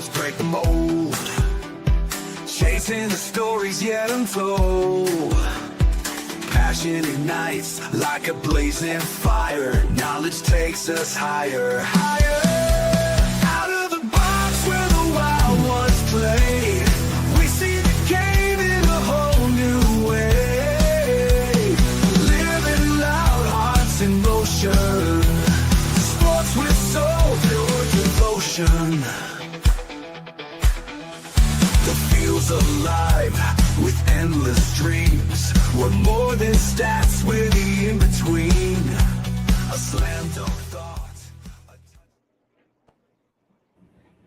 let's break the mold. Chasing the stories yet untold. Passion ignites like a blazing fire. Knowledge takes us higher, higher. Out of the box where the wild ones play. We see the game in a whole new way. Living loud, hearts in motion. Sports with soul, pure devotion. The field's alive with endless dreams. We're more than stats, we're the in-between. A slam dunk thought.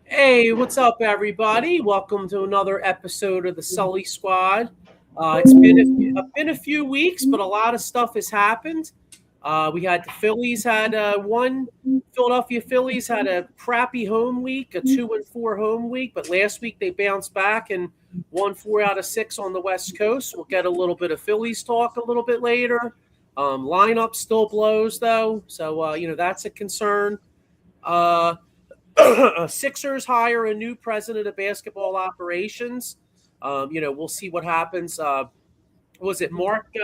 Hey, what's up, everybody? Welcome to another episode of the Sully Squad. It's been a few weeks, but a lot of stuff has happened. We had the Phillies Philadelphia Phillies had a crappy home week, a 2-4 home week, but last week they bounced back and won 4 out of 6 on the West Coast. We'll get a little bit of Phillies talk a little bit later. Lineup still blows though, so that's a concern. Sixers hire a new president of basketball operations. We'll see what happens. Was it Mark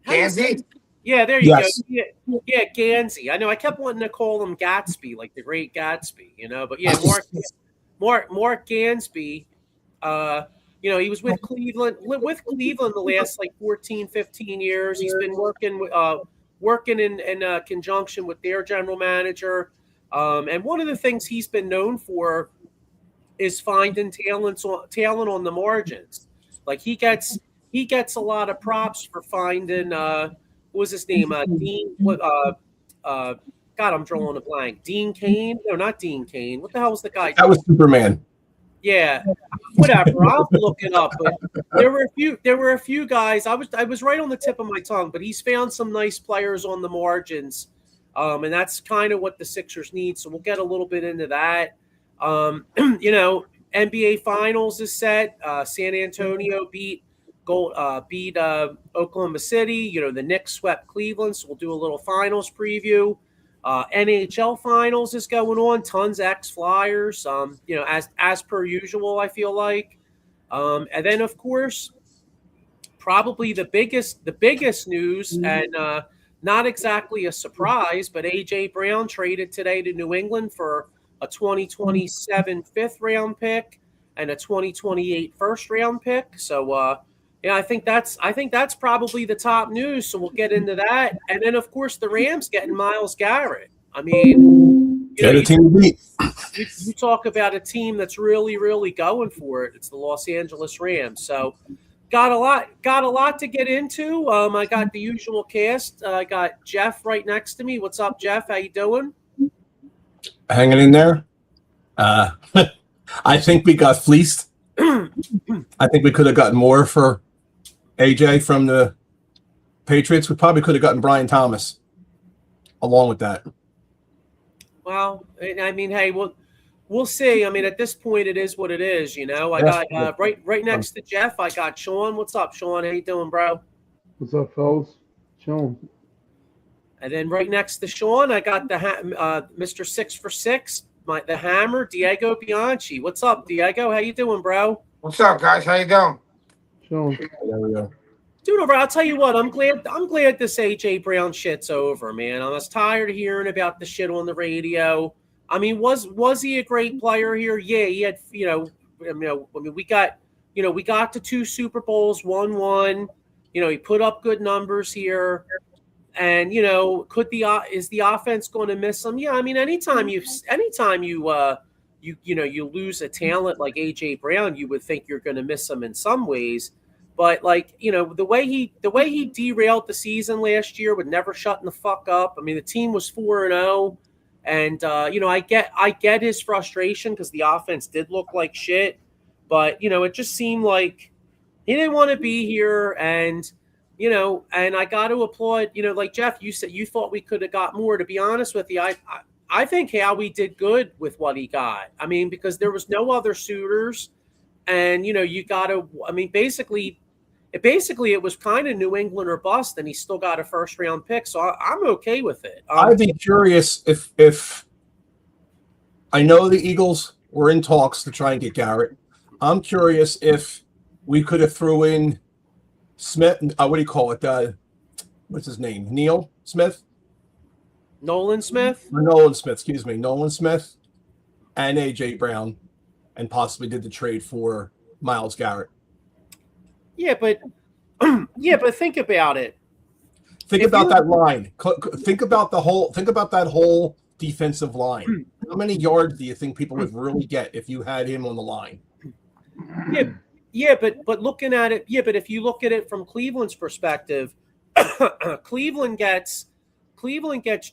Gansey? Yeah, there you Yes. go. Yeah, Gansey. I know I kept wanting to call him Gatsby, like the Great Gatsby, but yeah, Mark Gansby. He was with Cleveland the last 14, 15 years. He's been working in conjunction with their general manager. And one of the things he's been known for is finding talent on the margins. Like he gets a lot of props for finding what was his name? Dean. God, I'm drawing a blank. Dean Cain? No, not Dean Cain. What the hell was the guy? That was Superman. Yeah, whatever. I'll look it up. But there were a few guys. I was right on the tip of my tongue. But he's found some nice players on the margins, and that's kind of what the Sixers need. So we'll get a little bit into that. NBA Finals is set. San Antonio beat Oklahoma City. The Knicks swept Cleveland, so we'll do a little finals preview. NHL Finals is going on. Tons of ex-Flyers. As per usual, I feel like. And then, of course, probably the biggest news, and not exactly a surprise, but A.J. Brown traded today to New England for a 2027 fifth-round pick and a 2028 first-round pick. So, I think that's probably the top news. So we'll get into that, and then of course the Rams getting Myles Garrett. I mean, you talk about a team that's really, really going for it. It's the Los Angeles Rams. So got a lot to get into. I got the usual cast. I got Jeff right next to me. What's up, Jeff? How you doing? Hanging in there. I think we got fleeced. I think we could have gotten more for AJ from the Patriots. We probably could have gotten Brian Thomas along with that. Well, I mean, hey, we'll see. I mean, at this point, it is what it is. I got right next to Jeff. I got Sean. What's up, Sean? How you doing, bro? What's up, fellas? Sean. And then right next to Sean, I got the Mr. 6 for 6, the Hammer, Diego Bianchi. What's up, Diego? How you doing, bro? What's up, guys? How you doing? Sean. There we go. Dude, I'll tell you what. I'm glad this A.J. Brown shit's over, man. I was tired of hearing about the shit on the radio. I mean, was he a great player here? Yeah, he had. We got to 2 Super Bowls, won. He put up good numbers here, and is the offense going to miss him? Yeah, I mean, anytime you lose a talent like A.J. Brown, you would think you're going to miss him in some ways. But the way he derailed the season last year with never shutting the fuck up. I mean, the team was 4-0, and I get his frustration because the offense did look like shit. But it just seemed like he didn't want to be here, and I got to applaud. Like Jeff, you said you thought we could have got more. To be honest with you, I think Howie did good with what he got. I mean, because there was no other suitors, and you got to. I mean, basically, it was kind of New England or bust, and he still got a first round pick. So I'm okay with it. I'd be curious if I know the Eagles we're in talks to try and get Garrett. I'm curious if we could have threw in Smith. What do you call it? What's his name? Neil Smith? Nolan Smith? Or Nolan Smith, excuse me. Nolan Smith and A.J. Brown, and possibly did the trade for Myles Garrett. Yeah, but think about it. Think about that line. Think about that whole defensive line. How many yards do you think people would really get if you had him on the line? But looking at it, but if you look at it from Cleveland's perspective, Cleveland gets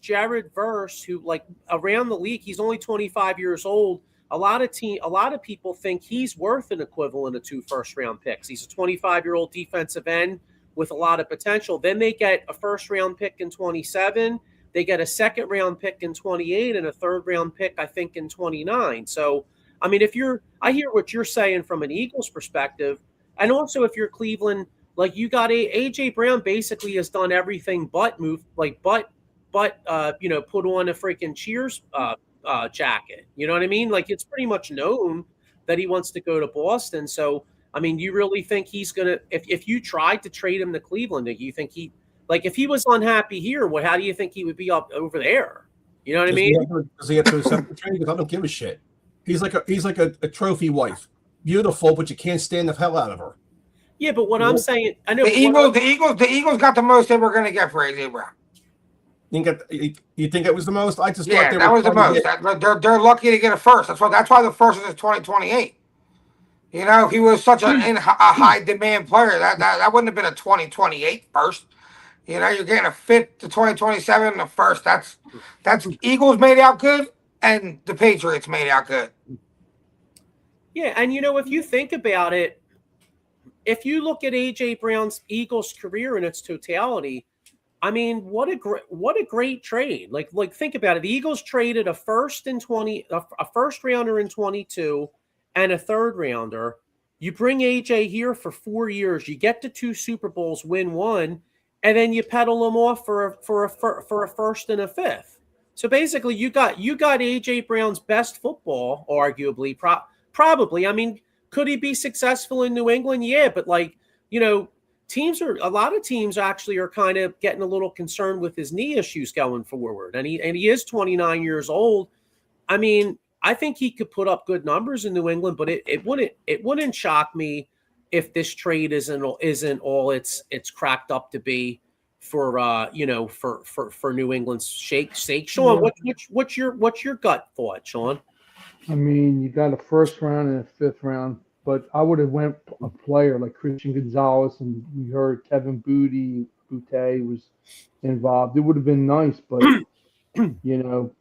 Jared Verse, who, like, around the league, he's only 25 years old. A lot of people think he's worth an equivalent of 2 first-round picks. He's a 25-year-old defensive end with a lot of potential. Then they get a first-round pick in 27. They get a second-round pick in 28 and a third-round pick, I think, in 29. So, I mean, I hear what you're saying from an Eagles perspective, and also if you're Cleveland, like, you got A.J. Brown basically has done everything but move, like, but put on a freaking Cheers jacket. You know what I mean? Like, it's pretty much known that he wants to go to Boston. So, I mean, you really think he's gonna? If you tried to trade him to Cleveland, do you think if he was unhappy here, how do you think he would be up over there? You know what I mean? Does he have to accept the trade? Because I don't give a shit. He's like a trophy wife, beautiful, but you can't stand the hell out of her. Yeah, but what I'm saying, I know The Eagles got the most they were going to get for AJ Brown. You think it was the most? I just Yeah, that was the most. They're lucky to get a first. That's why the first is 2028. You know, if he was such a high demand player, that wouldn't have been a 2028 first. You know, you're getting a fifth to 2027 and a first. That's Eagles made out good, and the Patriots made out good. Yeah, and if you think about it, if you look at AJ Brown's Eagles career in its totality, I mean, what a great trade. Like think about it. The Eagles traded a first rounder in 22 and a third rounder. You bring AJ here for 4 years, you get to 2 Super Bowls, win 1, and then you peddle him off for a first and a fifth. So basically, you got AJ Brown's best football, arguably, probably. I mean, could he be successful in New England? Yeah, but a lot of teams actually are kind of getting a little concerned with his knee issues going forward, and he is 29 years old. I mean, I think he could put up good numbers in New England, but it wouldn't shock me if this trade isn't all it's cracked up to be for New England's sake. Sean, what's your gut thought, Sean? I mean, you got a first round and a fifth round, but I would have went a player like Christian Gonzalez, and we heard Kevin Boutte was involved. It would have been nice, but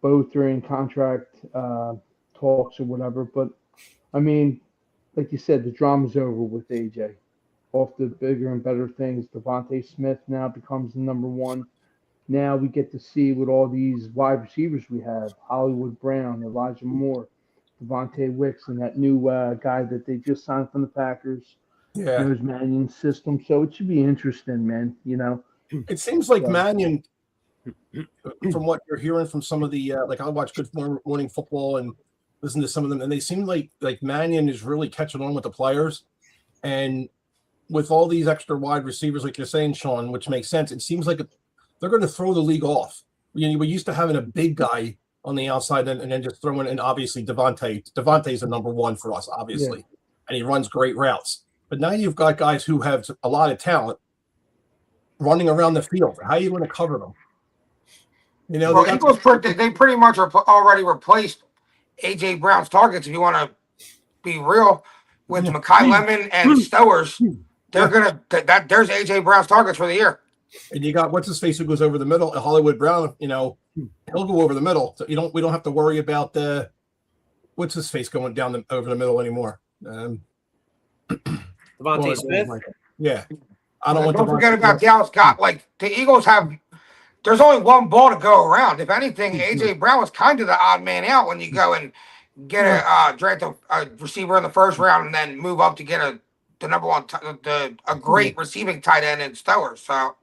both are in contract talks or whatever. But I mean, like you said, the drama's over with AJ. Off to bigger and better things. Devontae Smith now becomes the number one. Now we get to see with all these wide receivers we have: Hollywood Brown, Elijah Moore, Devontae Wicks, and that new guy that they just signed from the Packers. Yeah, knows Mannion's system, so it should be interesting, man. It seems like Mannion, from what you're hearing from some of the I watch Good Morning Football and listen to some of them, and they seem like Mannion is really catching on with the players, and with all these extra wide receivers, like you're saying, Sean, which makes sense. It seems like they're going to throw the league off. We're used to having a big guy on the outside and then just throwing in, obviously, Devontae. Devontae's the number one for us, obviously, and he runs great routes. But now you've got guys who have a lot of talent running around the field. How are you going to cover them? Eagles they pretty much already replaced AJ Brown's targets. If you want to be real, with Mekhi Lemon and Stowers, they're there's AJ Brown's targets for the year. And you got what's his face who goes over the middle, Hollywood Brown. He'll go over the middle. So we don't have to worry about the what's his face going down over the middle anymore. Devontae Smith. Yeah, Don't forget about Dallas Scott. Like the Eagles have, there's only one ball to go around. If anything, AJ Brown was kind of the odd man out when you go and get draft a receiver in the first round and then move up to get the number one, a great receiving tight end in Stowers. So.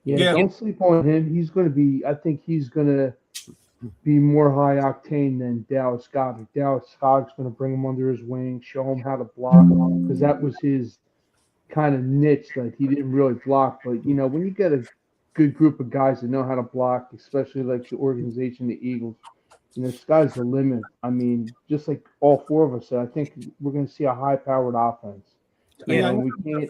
Yeah, don't sleep on him. He's going to be. I think he's going to be more high octane than Dallas Goddard. Dallas Goddard's going to bring him under his wing, show him how to block, because that was his kind of niche that he didn't really block. But when you get a good group of guys that know how to block, especially like the organization, the Eagles, sky's the limit. I mean, just like all four of us said, I think we're going to see a high-powered offense. We can't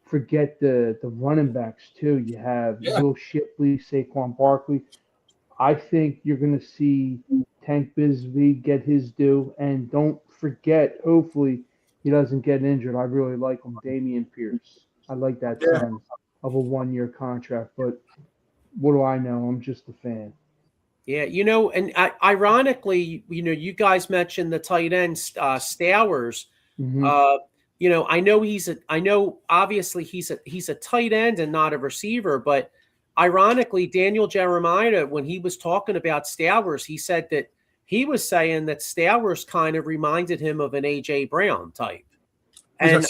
forget the running backs too. You have Will Shipley, Saquon Barkley. I think you're going to see Tank Bigsby get his due, and don't forget, hopefully, he doesn't get injured. I really like him, Damian Pierce. I like that term of a 1-year contract, but what do I know? I'm just a fan. Yeah, and ironically, you guys mentioned the tight end Stowers. Mm-hmm. I know obviously he's a tight end and not a receiver, but ironically, Daniel Jeremiah, when he was talking about Stowers, he said that he was saying that Stowers kind of reminded him of an A.J. Brown type. And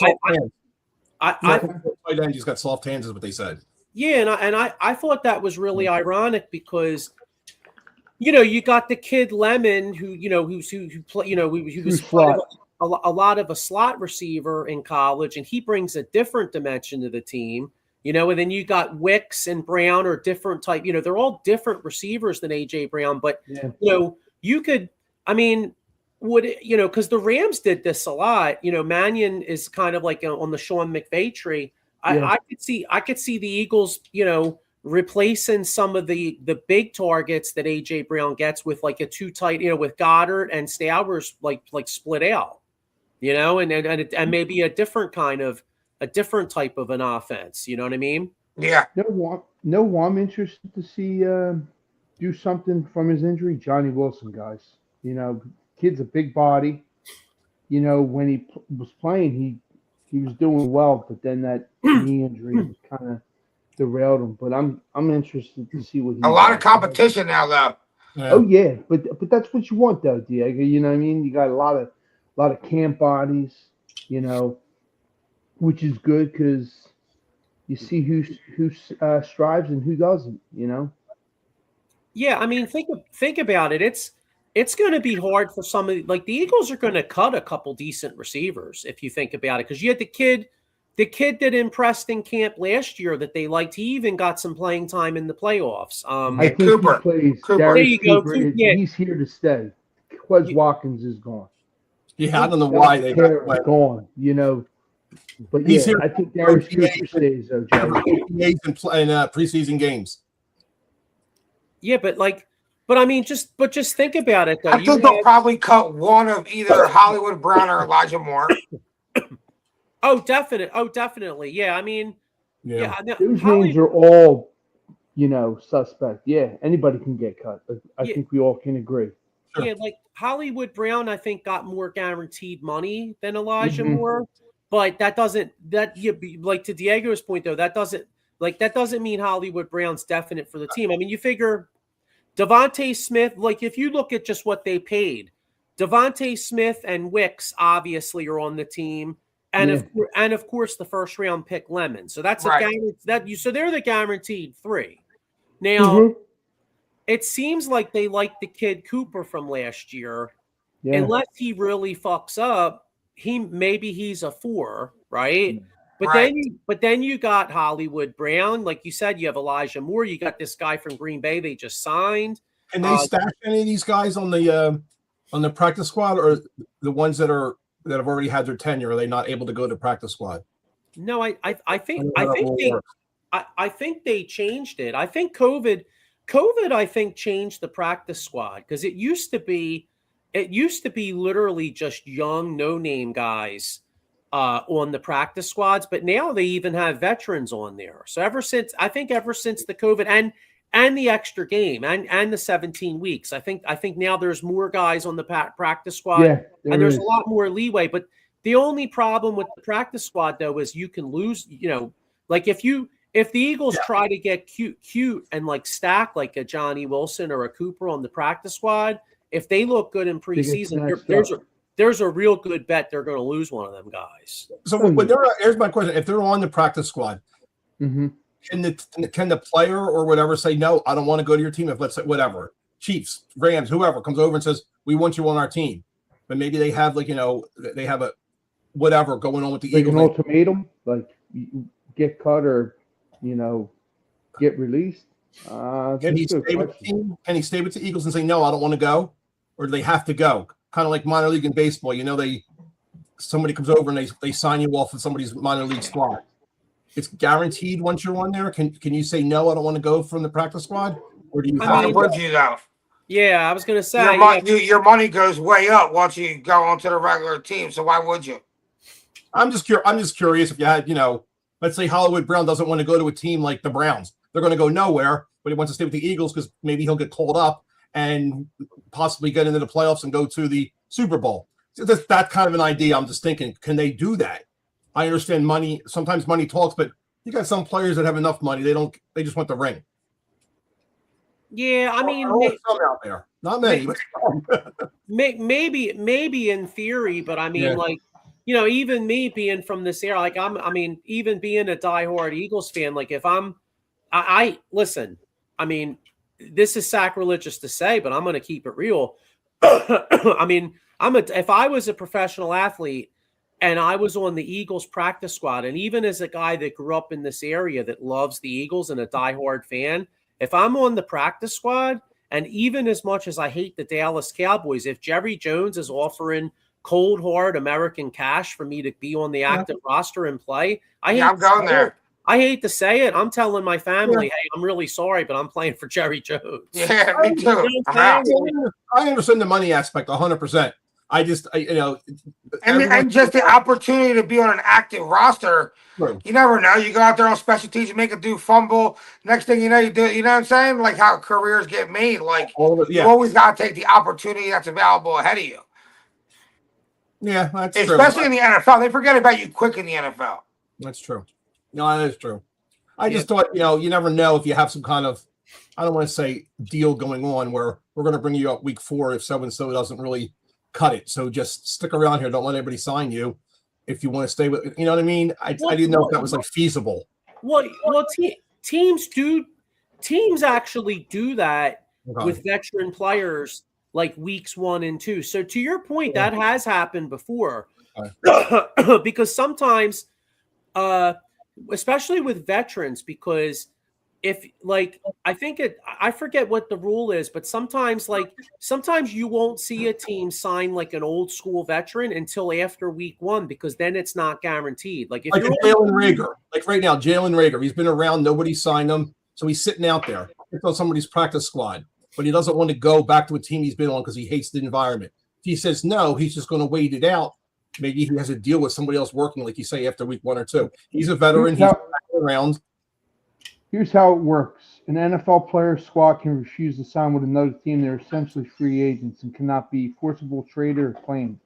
he's got soft hands, is what they said. Yeah, and I thought that was really ironic because you got the kid Lemon who was a lot of a slot receiver in college, and he brings a different dimension to the team. And then you got Wicks and Brown are different type. They're all different receivers than A.J. Brown, but you could, because the Rams did this a lot. Mannion is kind of like on the Sean McVay tree. I could see the Eagles, replacing some of the big targets that A.J. Brown gets with like a two tight, with Goddard and Stowers like split out, and maybe a different type of an offense. You know what I mean? Yeah. No, I'm interested to see do something from his injury. Johnny Wilson, guys. Kid's a big body. When he was playing, he was doing well, but then that knee injury kind of derailed him. But I'm interested to see what he. A lot of competition now, though. Yeah. Oh yeah, but that's what you want, though, Diego. You know what I mean? You got a lot of camp bodies. Which is good because you see who strives and who doesn't. Yeah, I mean, think about it. It's going to be hard for some of the Eagles are going to cut a couple decent receivers if you think about it, because you had the kid that impressed in camp last year that they liked. He even got some playing time in the playoffs. I think Cooper. He plays. Cooper. There you go. Cooper he's here to stay. Quez Watkins is gone. Yeah, I don't know why they got gone. But he's here. I think Darius Cooper stays though, Joe. In preseason games. Yeah, but I mean, just think about it though. I think they'll probably cut one of either Hollywood Brown or Elijah Moore. Definitely. Yeah, I mean, those names are all, suspect. Yeah, anybody can get cut. I think we all can agree. Sure. Yeah, like Hollywood Brown, I think got more guaranteed money than Elijah Moore, but to Diego's point though, that doesn't mean Hollywood Brown's definite for the team. I mean, you figure Devontae Smith, if you look at just what they paid, Devontae Smith and Wicks obviously are on the team. And of course the first round pick Lemon. So that's so they're the guaranteed three. Now it seems like they like the kid Cooper from last year. Yeah. Unless he really fucks up, he's a 4, right? But then you got Hollywood Brown, like you said, you have Elijah Moore, you got this guy from Green Bay they just signed. Can they stash any of these guys on the practice squad, or the ones that have already had their tenure? Are they not able to go to practice squad? No, I think they changed it. I think COVID I think changed the practice squad, because it used to be literally just young no-name guys on the practice squads, but now they even have veterans on there. So ever since the COVID and the extra game and the 17 weeks, I think now there's more guys on the practice squad, and there's a lot more leeway. But the only problem with the practice squad though is you can lose. If the Eagles try to get cute and stack like a Johnny Wilson or a Cooper on the practice squad, if they look good in preseason, there's a real good bet they're going to lose one of them guys. So here's my question: if they're on the practice squad, can the player or whatever say no? I don't want to go to your team. If let's say whatever, Chiefs, Rams, whoever comes over and says, we want you on our team. But maybe they have they have a whatever going on with the Like Eagles. an ultimatum, like you get cut or, get released. Can That's he a good stay with the question. team? Can he stay with the Eagles and say, no, I don't want to go? Or do they have to go? Kind of like minor league in baseball. Somebody comes over and they sign you off of somebody's minor league squad. It's guaranteed once you're on there. Can you say, no, I don't want to go from the practice squad? Or do you Why have to would go? you though? Yeah, I was gonna say. Your money goes way up once you go onto the regular team. So why would you? I'm just curious if you had, let's say Hollywood Brown doesn't want to go to a team like the Browns. They're going to go nowhere, but he wants to stay with the Eagles because maybe he'll get called up and possibly get into the playoffs and go to the Super Bowl. So that's that kind of an idea. I'm just thinking, can they do that? I understand money. Sometimes money talks, but you got some players that have enough money. They just want the ring. Yeah, I mean, Some out there, not many. But some. maybe in theory, but I mean, even me being from this era, even being a diehard Eagles fan, like if I listen, I mean, this is sacrilegious to say, but I'm going to keep it real. I mean, if I was a professional athlete and I was on the Eagles practice squad, and even as a guy that grew up in this area that loves the Eagles and a diehard fan, if I'm on the practice squad, and even as much as I hate the Dallas Cowboys, if Jerry Jones is offering cold hard American cash for me to be on the active roster and play, I'm going there. I hate to say it. I'm telling my family, hey, I'm really sorry, but I'm playing for Jerry Jones. Yeah, me too. I understand the money aspect 100%. And just the opportunity to be on an active roster. True. You never know. You go out there on special teams, you make a dude fumble. Next thing you know, you do. You know what I'm saying? Like how careers get made. Like you always got to take the opportunity that's available ahead of you. Yeah, that's true. Especially in the NFL, they forget about you quick in the NFL. That's true. No, that is true. I just thought, you never know if you have some kind of, I don't want to say deal going on where we're going to bring you up week 4 if so-and-so doesn't really cut it. So just stick around here. Don't let anybody sign you if you want to stay with, you know what I mean? I didn't know if that was like feasible. Well, teams actually do that with veteran players like weeks 1 and 2. So to your point, that has happened before because sometimes, especially with veterans, because if I forget what the rule is, but sometimes you won't see a team sign like an old school veteran until after week 1, because then it's not guaranteed. Like if you're Jalen Reagor, like right now, Jalen Reagor, he's been around, nobody signed him, so he's sitting out there. It's on somebody's practice squad, but he doesn't want to go back to a team he's been on because he hates the environment. If he says no, he's just going to wait it out. Maybe he has a deal with somebody else working, like you say, after week 1 or 2. He's a veteran. He's around. Here's how it works. An NFL player's squad can refuse to sign with another team. They're essentially free agents and cannot be forcible traded or claimed.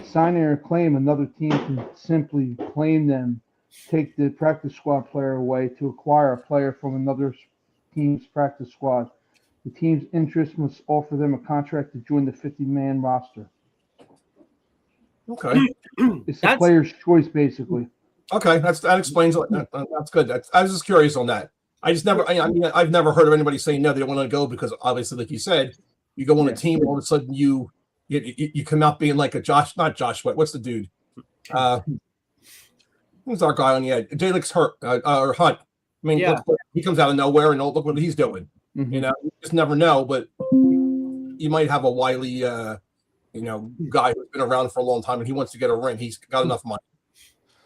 Signing or claim, another team can simply claim them, take the practice squad player away to acquire a player from another team's practice squad. The team's interest must offer them a contract to join the 50-man roster. Okay. It's the player's choice, basically. Okay, that explains it. That's good. I was just curious on that. I've never heard of anybody saying no, they don't want to go because obviously, like you said, you go on a team, all of a sudden you come out being like not Josh Sweat. What's the dude? Who's our guy on the edge? Daleks Hurt or Hunt. I mean, he comes out of nowhere and look what he's doing. Mm-hmm. You just never know. But you might have a wily, guy who's been around for a long time and he wants to get a ring. He's got enough money.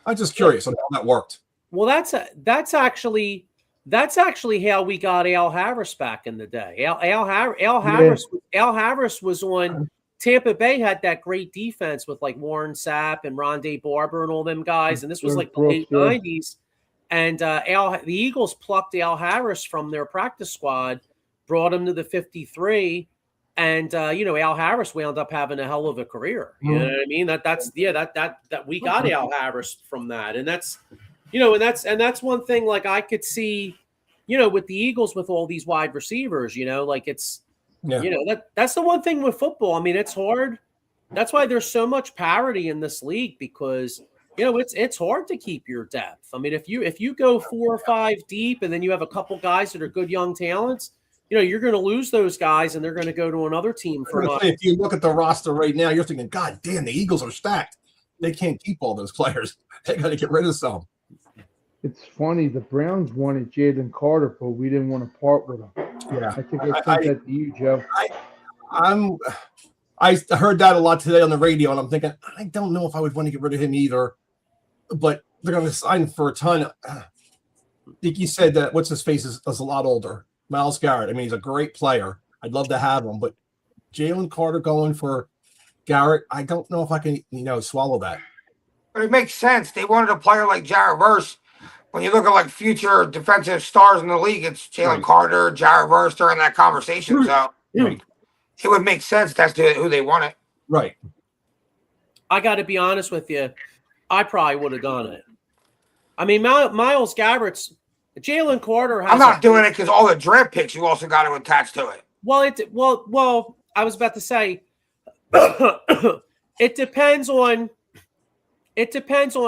I'm just curious on how that worked. Well, that's actually how we got Al Harris back in the day. Al Harris was on Tampa Bay, had that great defense with like Warren Sapp and Rondé Barber and all them guys, and this was like the late 90s. And the Eagles plucked Al Harris from their practice squad, brought him to the 53. And Al Harris wound up having a hell of a career. You know what I mean? That we got Al Harris from that, and that's one thing. Like I could see, with the Eagles with all these wide receivers, that's the one thing with football. I mean, it's hard. That's why there's so much parity in this league because it's hard to keep your depth. I mean, if you go 4 or 5 deep and then you have a couple guys that are good young talents. you're going to lose those guys, and they're going to go to another team for money. If you look at the roster right now, you're thinking, God damn, the Eagles are stacked. They can't keep all those players. They got to get rid of some. It's funny. The Browns wanted Jalen Carter, but we didn't want to part with him. Yeah, I think I sent that to you, Joe. I heard that a lot today on the radio, and I'm thinking, I don't know if I would want to get rid of him either. But they're going to sign for a ton. I think you said that what's his face is a lot older. Myles Garrett. I mean, he's a great player. I'd love to have him, but Jalen Carter going for Garrett, I don't know if I can, swallow that. But it makes sense. They wanted a player like Jared Verse. When you look at like future defensive stars in the league, it's Jalen Carter, Jared Verse. They're in that conversation. So it would make sense. That's who they wanted. Right. I got to be honest with you. I probably would have done it. I mean, Myles Garrett's Jalen Carter has. I'm not doing it because all the draft picks you also got to attach to it. Well, I was about to say it depends on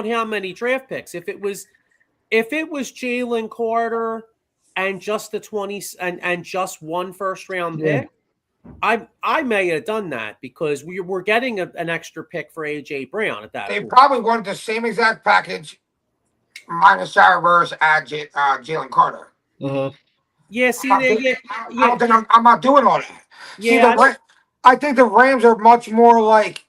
how many draft picks. If it was Jalen Carter and just the 20s and just one first round pick, I may have done that because we were getting an extra pick for AJ Brown at that. They point. probably wanted the same exact package minus Jared Verse at Jalen Carter. Mm-hmm. Yeah, see, I don't think I'm not doing all that. Yeah, See, I think the Rams are much more like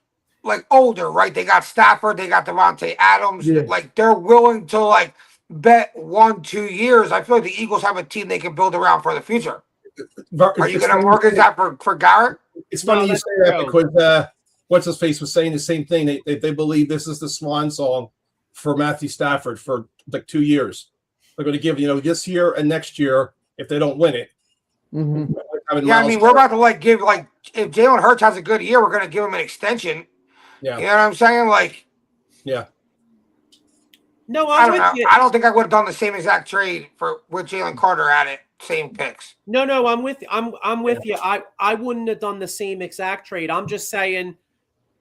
older, right? They got Stafford, they got Devontae Adams. Yeah. Like they're willing to bet 1-2 years. I feel like the Eagles have a team they can build around for the future. Are you going to mortgage that for Garrett? It's funny you say that because what's his face was saying the same thing. They believe this is the swan song for Matthew Stafford for like 2 years. They're going to give this year and next year if they don't win it. Mm-hmm. Yeah, I mean we're about to give if Jalen Hurts has a good year, we're going to give him an extension. Yeah, you know what I'm saying? Yeah. No, I don't know. I don't think I would have done the same exact trade with Jalen Carter at it. Same picks. No, I'm with you. I wouldn't have done the same exact trade. I'm just saying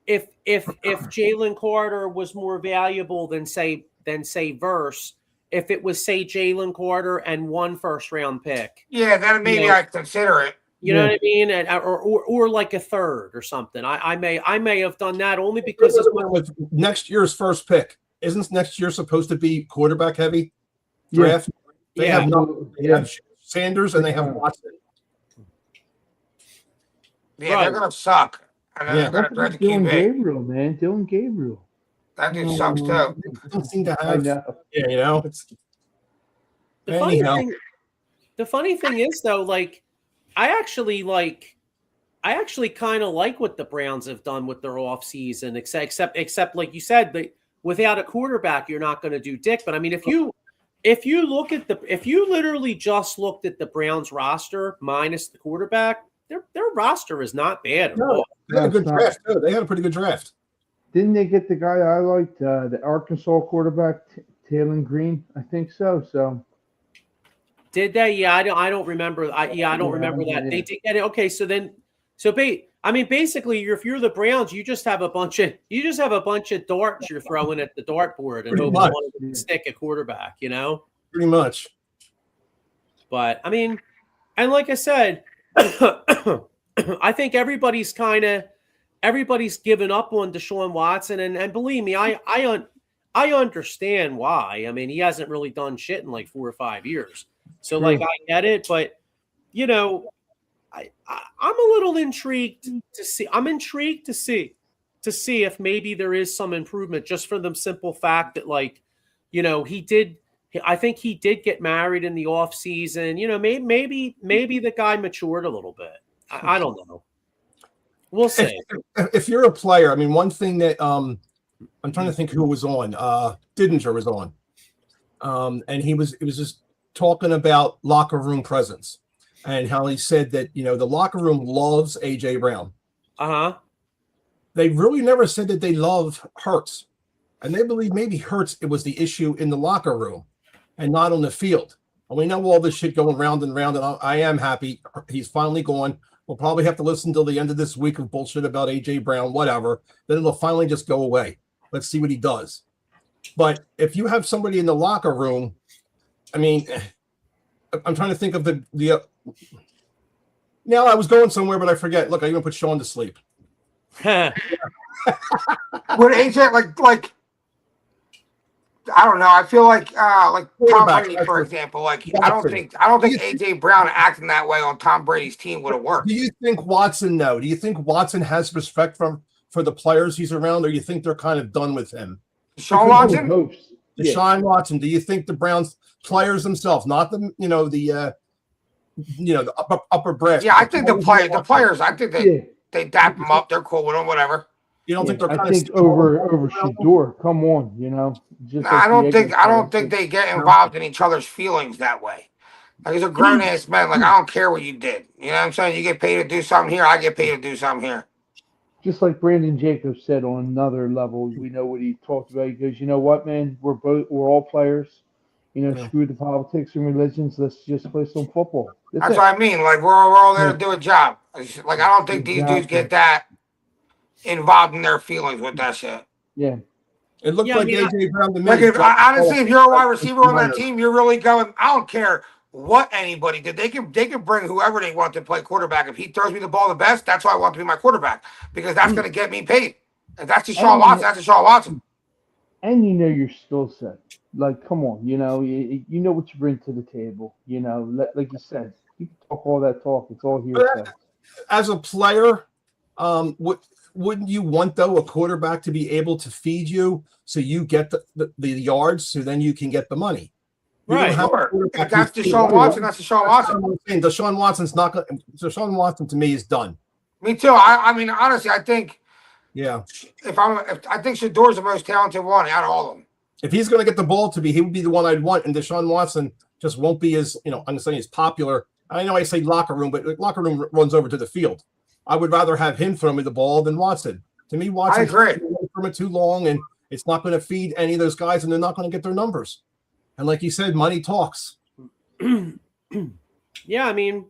if Jalen Carter was more valuable than say Verse, if it was say Jalen Carter and one first round pick. Yeah, then maybe I'd consider it. You know what I mean? Or like a third or something. I may have done that only because with next year's first pick. Isn't next year supposed to be quarterback heavy draft? They have Sanders and they have Watson. Yeah, they're gonna suck. And they're gonna keep Dylan it. Gabriel, man. Dylan Gabriel. That dude sucks too. They don't seem to have. It's the funny thing is though, I actually kind of like what the Browns have done with their offseason, except like you said, that without a quarterback, you're not going to do dick. But I mean, if you literally just looked at the Browns roster minus the quarterback, their roster is not bad at all. They had a good draft too. They had a pretty good draft. Didn't they get the guy I liked, the Arkansas quarterback, Taylor Green? I think so. So did they? Yeah, I don't remember. I don't remember that. They did get it. Okay, basically, if you're the Browns, you just have a bunch of darts you're throwing at the dartboard and hope one of them stick a quarterback. Pretty much. But I mean, and like I said, I think everybody's given up on Deshaun Watson, and believe me, I understand why. I mean, he hasn't really done shit in like 4 or 5 years. So I get it, but I'm a little intrigued to see. I'm intrigued to see if maybe there is some improvement, just for the simple fact that I think he did get married in the off season. Maybe the guy matured a little bit. I don't know. We'll see. If you're a player, I mean, one thing that I'm trying to think who was on. Didinger was on, and he was just talking about locker room presence and how he said that the locker room loves AJ Brown. They really never said that they love Hurts, and they believe maybe Hurts, it was the issue in the locker room and not on the field. And we know all this shit going round and round, and I am happy he's finally gone. We'll probably have to listen till the end of this week of bullshit about AJ Brown, whatever. Then it'll finally just go away. Let's see what he does. But if you have somebody in the locker room, I mean, I'm trying to think of Now I was going somewhere, but I forget. Look, I even put Sean to sleep. Would AJ like I don't know. I feel like Tom Quarterback, Brady, that's for what- example. Like I Watson. don't think AJ Brown acting that way on Tom Brady's team would have worked. Do you think Watson? No. Do you think Watson has respect for the players he's around, or you think they're kind of done with him? Sean Watson. Hopes. Yeah. Deshaun Watson. Do you think the Browns players themselves, not the the upper brass? Yeah, I think the players. I think Yeah. they dap them up. They're cool with them. Whatever. You don't think they're I kind think of over Shador. Come on, Just No, like I don't Diego think they get involved in each other's feelings that way. Like he's a grown ass man. Like I don't care what you did. You know what I'm saying? You get paid to do something here. I get paid to do something here. Just like Brandon Jacobs said on another level, we know what he talked about. He goes, you know what, man? We're all players. Screw the politics and religions. Let's just play some football. That's what I mean. Like we're all there to do a job. Like I don't think these dudes get that involved in their feelings with that shit. Yeah. It looked like AJ Brown to me. Like honestly, if you're a wide receiver on that team, you're really going. I don't care what anybody did. They can bring whoever they want to play quarterback. If he throws me the ball the best, that's who I want to be my quarterback because that's going to get me paid. If that's Deshaun Watson, that's Deshaun Watson. And your skill set. Like, come on, you know what you bring to the table. Like you said, you can talk all that talk. It's all hearsay. As a player, wouldn't you want though a quarterback to be able to feed you so you get the yards, so then you can get the money? Right. If that's Deshaun Watson. That's Deshaun Watson. Deshaun Watson's not going. Deshaun Watson to me is done. Me too. I mean, honestly, I think. Yeah. If I think Shador's the most talented one out of all of them. If he's going to get the ball to me, he would be the one I'd want, and Deshaun Watson just won't be as I'm saying as popular. I know I say locker room, but locker room runs over to the field. I would rather have him throw me the ball than Watson. To me, Watson's from it too long, and it's not going to feed any of those guys, and they're not going to get their numbers. And like you said, money talks. Yeah, I mean,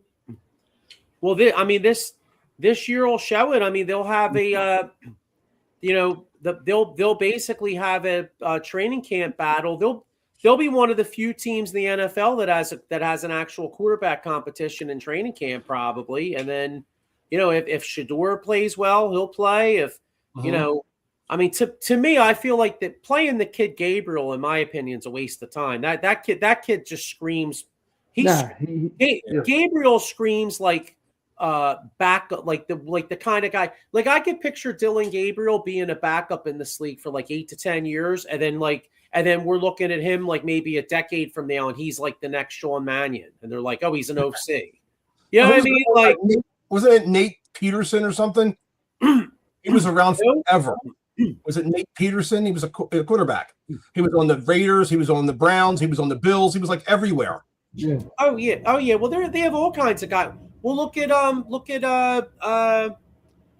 well, this year will show it. I mean, they'll have a, they'll basically have a training camp battle. They'll be one of the few teams in the NFL that has an actual quarterback competition in training camp, probably. And then, if Shador plays well, he'll play. If I mean, to me, I feel like that playing the kid Gabriel, in my opinion, is a waste of time. That kid just screams. Gabriel screams like backup, like the kind of guy. Like I could picture Dylan Gabriel being a backup in this league for like 8 to 10 years, and then we're looking at him like maybe a decade from now, and he's like the next Sean Mannion, and they're like, oh, he's an OC. You know what I mean? Like, wasn't it Nate Peterson or something? He was around forever. Was it Nate Peterson? He was a quarterback. He was on the Raiders. He was on the Browns. He was on the Bills. He was like everywhere. Yeah. Oh yeah. Well, they have all kinds of guys. Well, look at Thomas.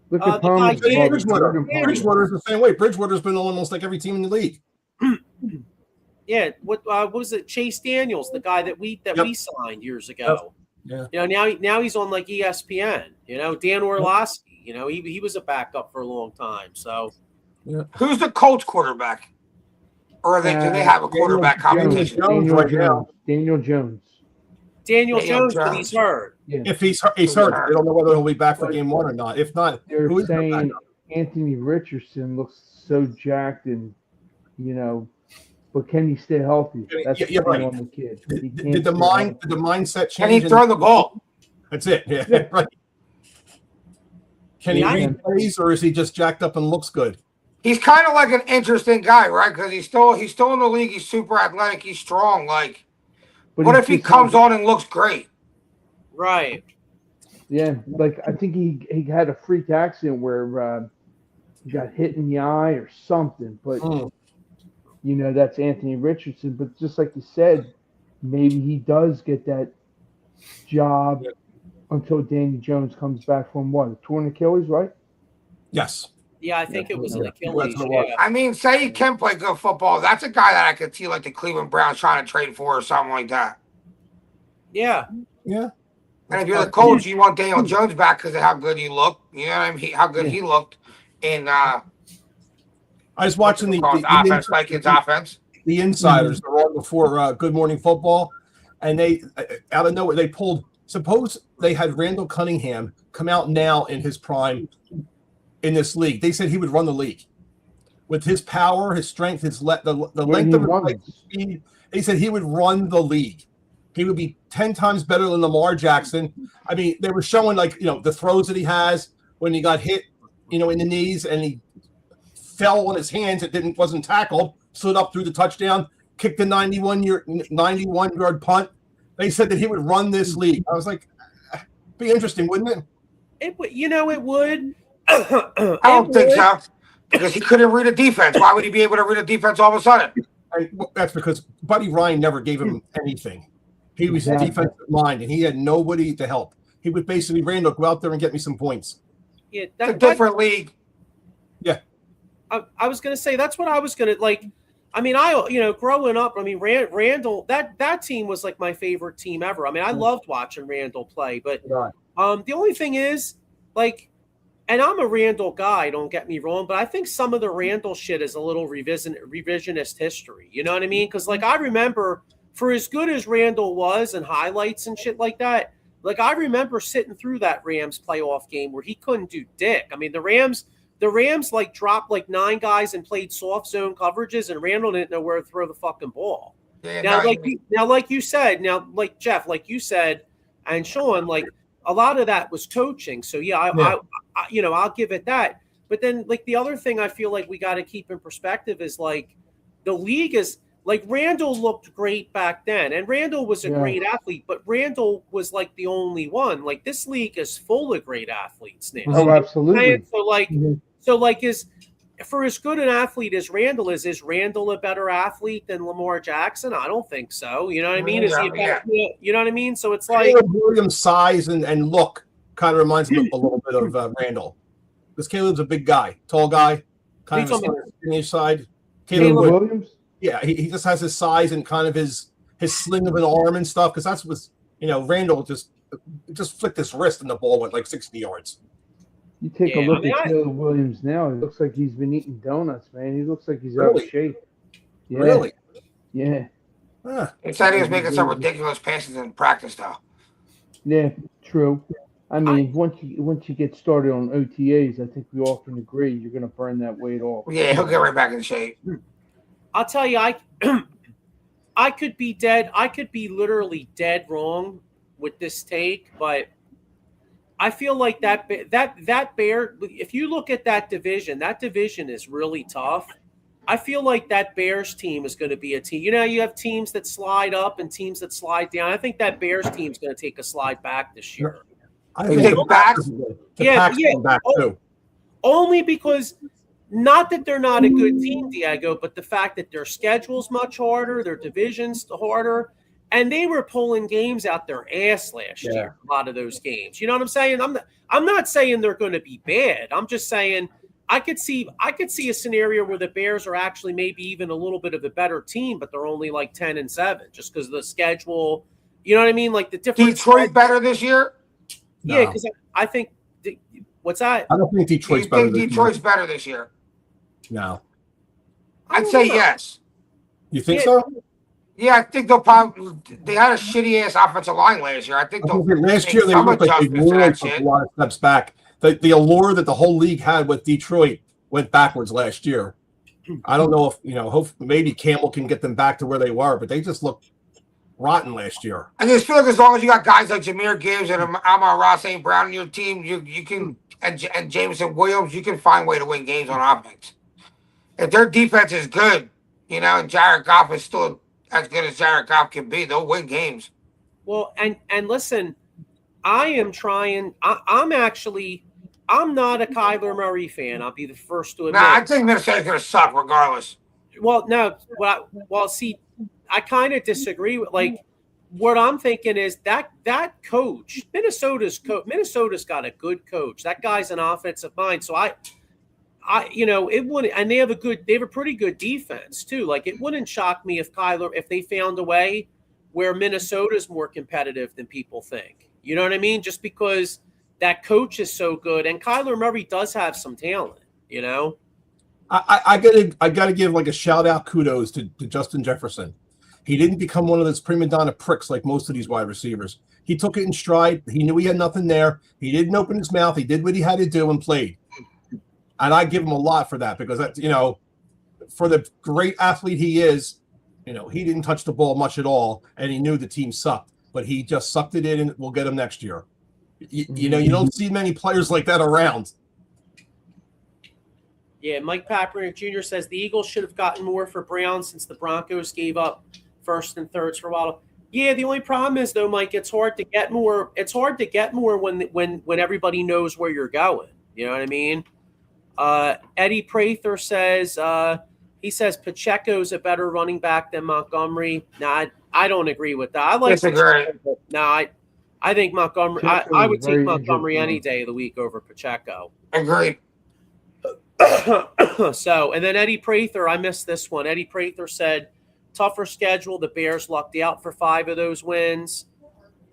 Bridgewater. Bridgewater's the same way. Bridgewater's been on almost like every team in the league. Yeah. What was it? Chase Daniels, the guy that we signed years ago. Yeah. Now he's on like ESPN. Dan Orlovsky. He was a backup for a long time. So. Yeah. Who's the Colts quarterback? Or do they have a quarterback competition? Daniel Jones. Daniel Jones, but he's hurt. Yeah. If he's hurt, they don't know whether he'll be back for game one or not. If not, they're saying Anthony Richardson looks so jacked and, but can he stay healthy? That's the right. on the kid. Did the mindset change? Can he throw the ball? That's it. Yeah. Right. Can he read plays, or is he just jacked up and looks good? He's kind of like an interesting guy, right? Because he's still in the league. He's super athletic. He's strong. Like, what if he comes on and looks great? Right. Yeah, like I think he had a freak accident where he got hit in the eye or something. But that's Anthony Richardson. But just like you said, maybe he does get that job until Danny Jones comes back from what, a torn Achilles, right? Yes. Yeah, I think it was an Achilles. Yeah. I mean, say he can play good football. That's a guy that I could see like the Cleveland Browns trying to trade for or something like that. Yeah. Yeah. And if you're the coach, you want Daniel Jones back because of how good he looked. You know what I mean? How good he looked in. I was watching the offense, like his offense. The insiders. They're on before Good Morning Football, and they out of nowhere they pulled Suppose they had Randall Cunningham come out now in his prime in this league. They said he would run the league with his power, his strength, the length of his leg, speed. They said he would run the league. He would be 10 times better than Lamar Jackson. I mean, they were showing the throws that he has when he got hit, in the knees and he fell on his hands. It wasn't tackled, slid up through the touchdown, kicked the 91-yard punt. They said that he would run this league. I was like, be interesting, wouldn't it? It would. It would. I don't think so, because he couldn't read a defense. Why would he be able to read a defense all of a sudden? That's because Buddy Ryan never gave him anything. He was defensive mind, and he had nobody to help. He would basically, Randall, go out there and get me some points. Yeah, it's a different league. Yeah. I was going to say, that's what I was going to, like, I mean, growing up, I mean, Randall, that team was like my favorite team ever. I mean, I loved watching Randall play, but the only thing is, like, and I'm a Randall guy, don't get me wrong, but I think some of the Randall shit is a little revisionist history. You know what I mean? Because, like, I remember, for as good as Randall was and highlights and shit like that, like, I remember sitting through that Rams playoff game where he couldn't do dick. I mean, the Rams like dropped like 9 guys and played soft zone coverages, and Randall didn't know where to throw the fucking ball. Yeah, like you said, like Jeff, like you said, and Sean, like, a lot of that was coaching. So yeah, I'll give it that. But then, like, the other thing I feel like we got to keep in perspective is, like, the league is, like, Randall looked great back then, and Randall was a great athlete, but Randall was like the only one. Like, this league is full of great athletes now. Oh, absolutely. And so, for as good an athlete as Randall is Randall a better athlete than Lamar Jackson? I don't think so. You know what I mean? Is he a better, you know what I mean? So it's like Williams' size and look kind of reminds me a little bit of Randall. Because Caleb's a big guy, tall guy, kind of on the skinny side. Caleb Williams? Yeah, he just has his size and kind of his sling of an arm and stuff. Because that's what Randall just flicked his wrist and the ball went like 60 yards. You take a look at Caleb Williams now. It looks like he's been eating donuts, man. He looks like he's out of shape. Yeah. Really? Yeah. He said he was making some ridiculous passes in practice, though. Yeah, true. I mean, once you get started on OTAs, I think we all can agree you're going to burn that weight off. Yeah, he'll get right back in shape. I'll tell you, I could be dead. I could be literally dead wrong with this take, but I feel like that Bear. If you look at that division is really tough. I feel like that Bears team is going to be a team. You have teams that slide up and teams that slide down. I think that Bears team is going to take a slide back this year. I think back too. Only because, not that they're not a good team, Diego, but the fact that their schedule's much harder, their division's harder, and they were pulling games out their ass last year. A lot of those games. You know what I'm saying? I'm not saying they're going to be bad. I'm just saying I could see a scenario where the Bears are actually maybe even a little bit of a better team, but they're only like 10-7 just because of the schedule. You know what I mean? Like the different. Detroit better this year? Yeah, because I think. What's that? I don't think Detroit's better. You think Detroit's better this year? No. I'd say yes. You think so? Yeah, I think they had a shitty ass offensive line last year. I think last year they looked like they really took a lot of steps back. The allure that the whole league had with Detroit went backwards last year. I don't know if maybe Campbell can get them back to where they were, but they just rotten last year. I just feel like as long as you got guys like Jahmyr Gibbs and Amon-Ra St. Brown in your team, you can and Jameson Williams, you can find a way to win games on offense. If their defense is good, and Jared Goff is still as good as Jared Goff can be, they'll win games. Well, and listen, I am trying. I'm not a Kyler Murray fan. I'll be the first to admit. Nah, I think Minnesota's going to suck regardless. Well, no. See, I kind of disagree with, like, what I'm thinking is that coach, Minnesota's got a good coach. That guy's an offensive mind. So it wouldn't, and they have a pretty good defense too. Like, it wouldn't shock me if they found a way where Minnesota's more competitive than people think. You know what I mean? Just because that coach is so good, and Kyler Murray does have some talent. I gotta give like a shout out kudos to Justin Jefferson. He didn't become one of those prima donna pricks like most of these wide receivers. He took it in stride. He knew he had nothing there. He didn't open his mouth. He did what he had to do and played. And I give him a lot for that because, that, for the great athlete he is, he didn't touch the ball much at all, and he knew the team sucked. But he just sucked it in, and we'll get him next year. You don't see many players like that around. Yeah, Mike Paprick Jr. says the Eagles should have gotten more for Brown since the Broncos gave up first and thirds for a while. Yeah, the only problem is though, Mike, it's hard to get more. It's hard to get more when everybody knows where you're going. You know what I mean? Eddie Prather says he says Pacheco's a better running back than Montgomery. Nah, I don't agree with that. I like Disagree. Nah, I think Montgomery. I would take Montgomery any day of the week over Pacheco. Agreed. So, and then Eddie Prather, I missed this one. Eddie Prather said, tougher schedule. The Bears lucked out for 5 of those wins.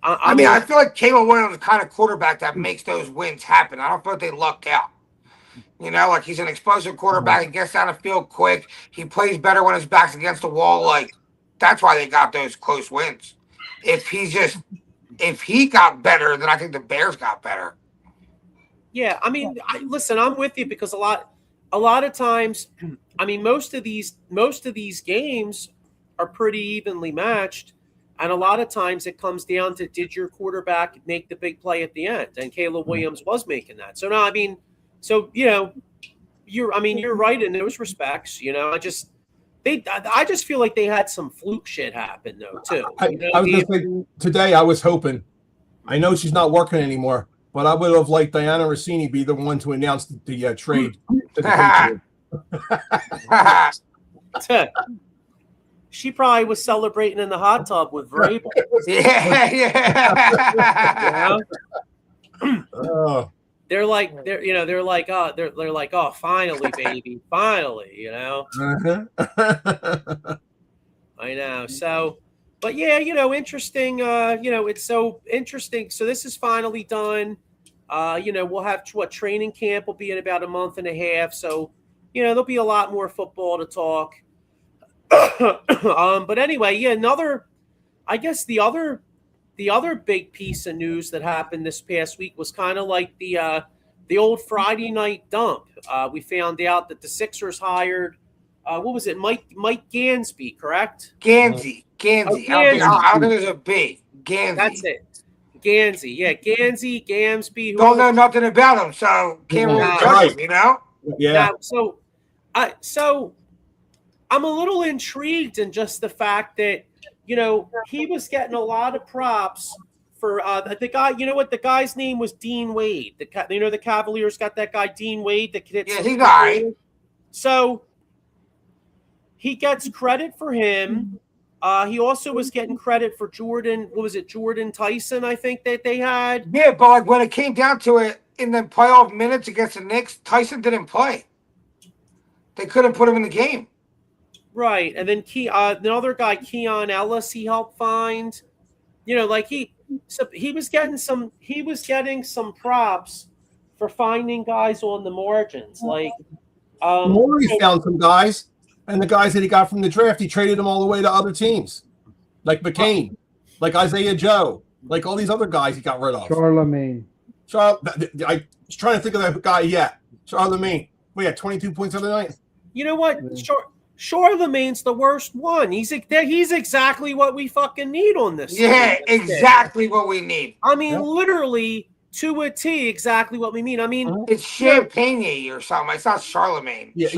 I feel like Caleb Williams is the kind of quarterback that makes those wins happen. I don't feel like they lucked out. Like he's an explosive quarterback. He gets down the field quick. He plays better when his back's against the wall. Like, that's why they got those close wins. If he got better, then I think the Bears got better. Yeah, listen, I'm with you because a lot of times, most of these games are pretty evenly matched, and a lot of times it comes down to did your quarterback make the big play at the end, and Caleb Williams was making that. So no, you're right in those respects. I just feel like they had some fluke shit happen though too. I was going to say today I was hoping. I know she's not working anymore. But I would have liked Diana Rossini be the one to announce the trade. To the She probably was celebrating in the hot tub with Vrabel. Yeah. They're like, oh, finally, baby, finally, I know. So, but yeah, interesting. It's so interesting. So this is finally done. We'll have training camp will be in about a month and a half. So, there'll be a lot more football to talk. But anyway, I guess the other big piece of news that happened this past week was kind of like the old Friday night dump. We found out that the Sixers hired, what was it? Mike Gansby, correct? Gansey. Oh, Gansey. I don't think there's a B. Gansey. That's it. Gansey. Yeah, Gamsby. Don't know nothing about him, so can't really judge him, Yeah. Now, so I'm a little intrigued in just the fact that, he was getting a lot of props for the guy. You know what? The guy's name was Dean Wade. The Cavaliers got that guy, Dean Wade. He got it. So he gets credit for him. He also was getting credit for Jordan. What was it? Jordan Tyson, I think that they had. Yeah, but like when it came down to it in the playoff minutes against the Knicks, Tyson didn't play. They couldn't put him in the game. Right. And then another guy, Keon Ellis, he helped find. He was getting some props for finding guys on the margins. Like Maury found some guys. And the guys that he got from the draft, he traded them all the way to other teams, like McCain, like Isaiah Joe, like all these other guys he got rid of. Charlemagne. I was trying to think of that guy yet. Charlemagne. We had 22 points the other night. You know what? Charlemagne's the worst one. He's exactly what we fucking need on this. Yeah, exactly what we need. Literally to a T, exactly what we mean. It's Champagne or something. It's not Charlemagne. Yeah.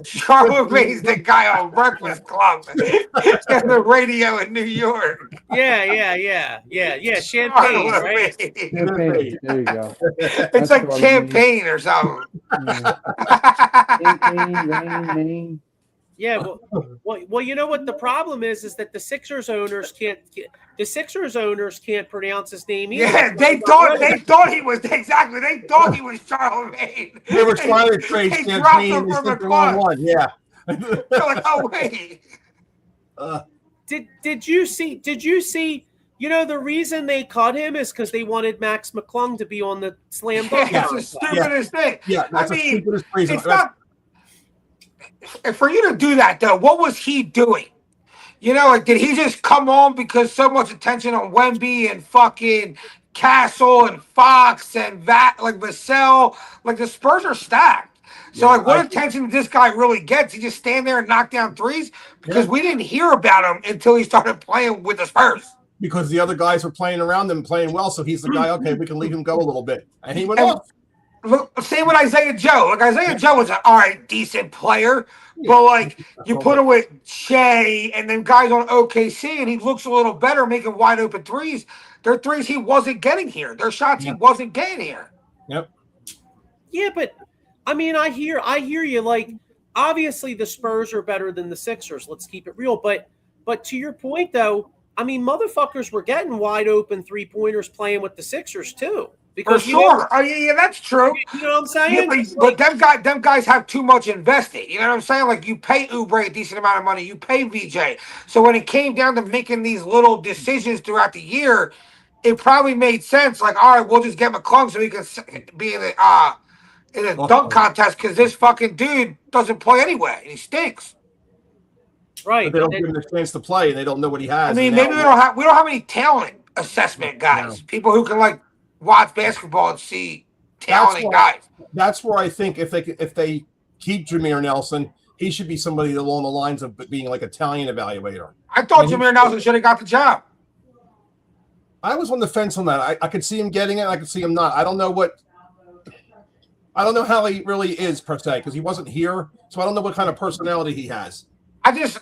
Charlemagne's the guy on Breakfast Club and the radio in New York. Yeah. Champagne, right? Champagne. There you go. It's like champagne or something. Champagne, Maine. Yeah, well, you know what the problem is that the Sixers owners can't pronounce his name either. Yeah, they thought he was Charlemagne. They were trying to trade Champagne and they the wrong one. Yeah. They're like, oh wait. Did you see? The reason they cut him is because they wanted Max McClung to be on the slam dunk. Yeah, it's the stupidest thing. Yeah, that's the stupidest reason. It's not. For you to do that, though, what was he doing? You know, like, did he just come on because so much attention on Wemby and fucking Castle and Fox and like Vassell? Like, the Spurs are stacked. So, Yeah, like, what attention did this guy really get? He just stand there and knock down threes? Because Yeah. we didn't hear about him until he started playing with the Spurs. Because the other guys were playing around them, playing well. So he's the guy, okay, we can leave him go a little bit. And he went And off. look, same with Isaiah Joe. Like, Isaiah Joe was an all right, decent player. But, like, you put him with Shea and then guys on OKC, and he looks a little better making wide open threes. They're threes he wasn't getting here. They're shots he wasn't getting here. Yep. Yeah, but I mean, I hear you. Like, obviously, the Spurs are better than the Sixers. Let's keep it real. But to your point, though, I mean, motherfuckers were getting wide open 3-pointers playing with the Sixers too. Because For sure. Oh, yeah, that's true. You know what I'm saying? Yeah, but them guys have too much invested. You know what I'm saying? Like, you pay Oubre a decent amount of money. You pay VJ. So when it came down to making these little decisions throughout the year, it probably made sense. Like, all right, we'll just get McClung so he can be in a dunk contest because this fucking dude doesn't play anyway. And he stinks. Right. But they don't give him the chance to play, and they don't know what he has. I mean, maybe we don't have any talent assessment guys. No. People who can, like, watch basketball and see talented guys. That's where I think if they keep Jameer Nelson, he should be somebody along the lines of being like Italian evaluator. I thought Jameer Nelson should have got the job. I was on the fence on that. I could see him getting it. I could see him not. I don't know how he really is per se because he wasn't here, so I don't know what kind of personality he has. I just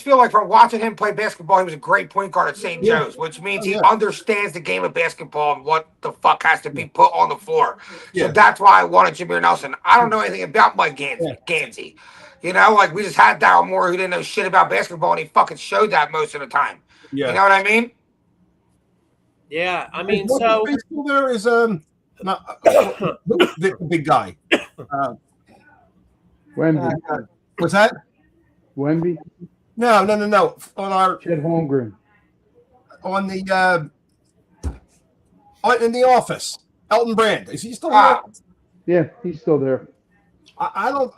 feel like from watching him play basketball, he was a great point guard at St. Joe's, which means he understands the game of basketball and what the fuck has to be put on the floor. So that's why I wanted Jameer Nelson. I don't know anything about Mike Gansey. You know, like, we just had Daryl Morey who didn't know shit about basketball, and he fucking showed that most of the time. Yeah. You know what I mean? Yeah, I mean, so there is not the big guy. Wemby. What's that? Wemby. No. On our Chet Holmgren. On the in the office, Elton Brand. Is he still there? Yeah, he's still there. I don't.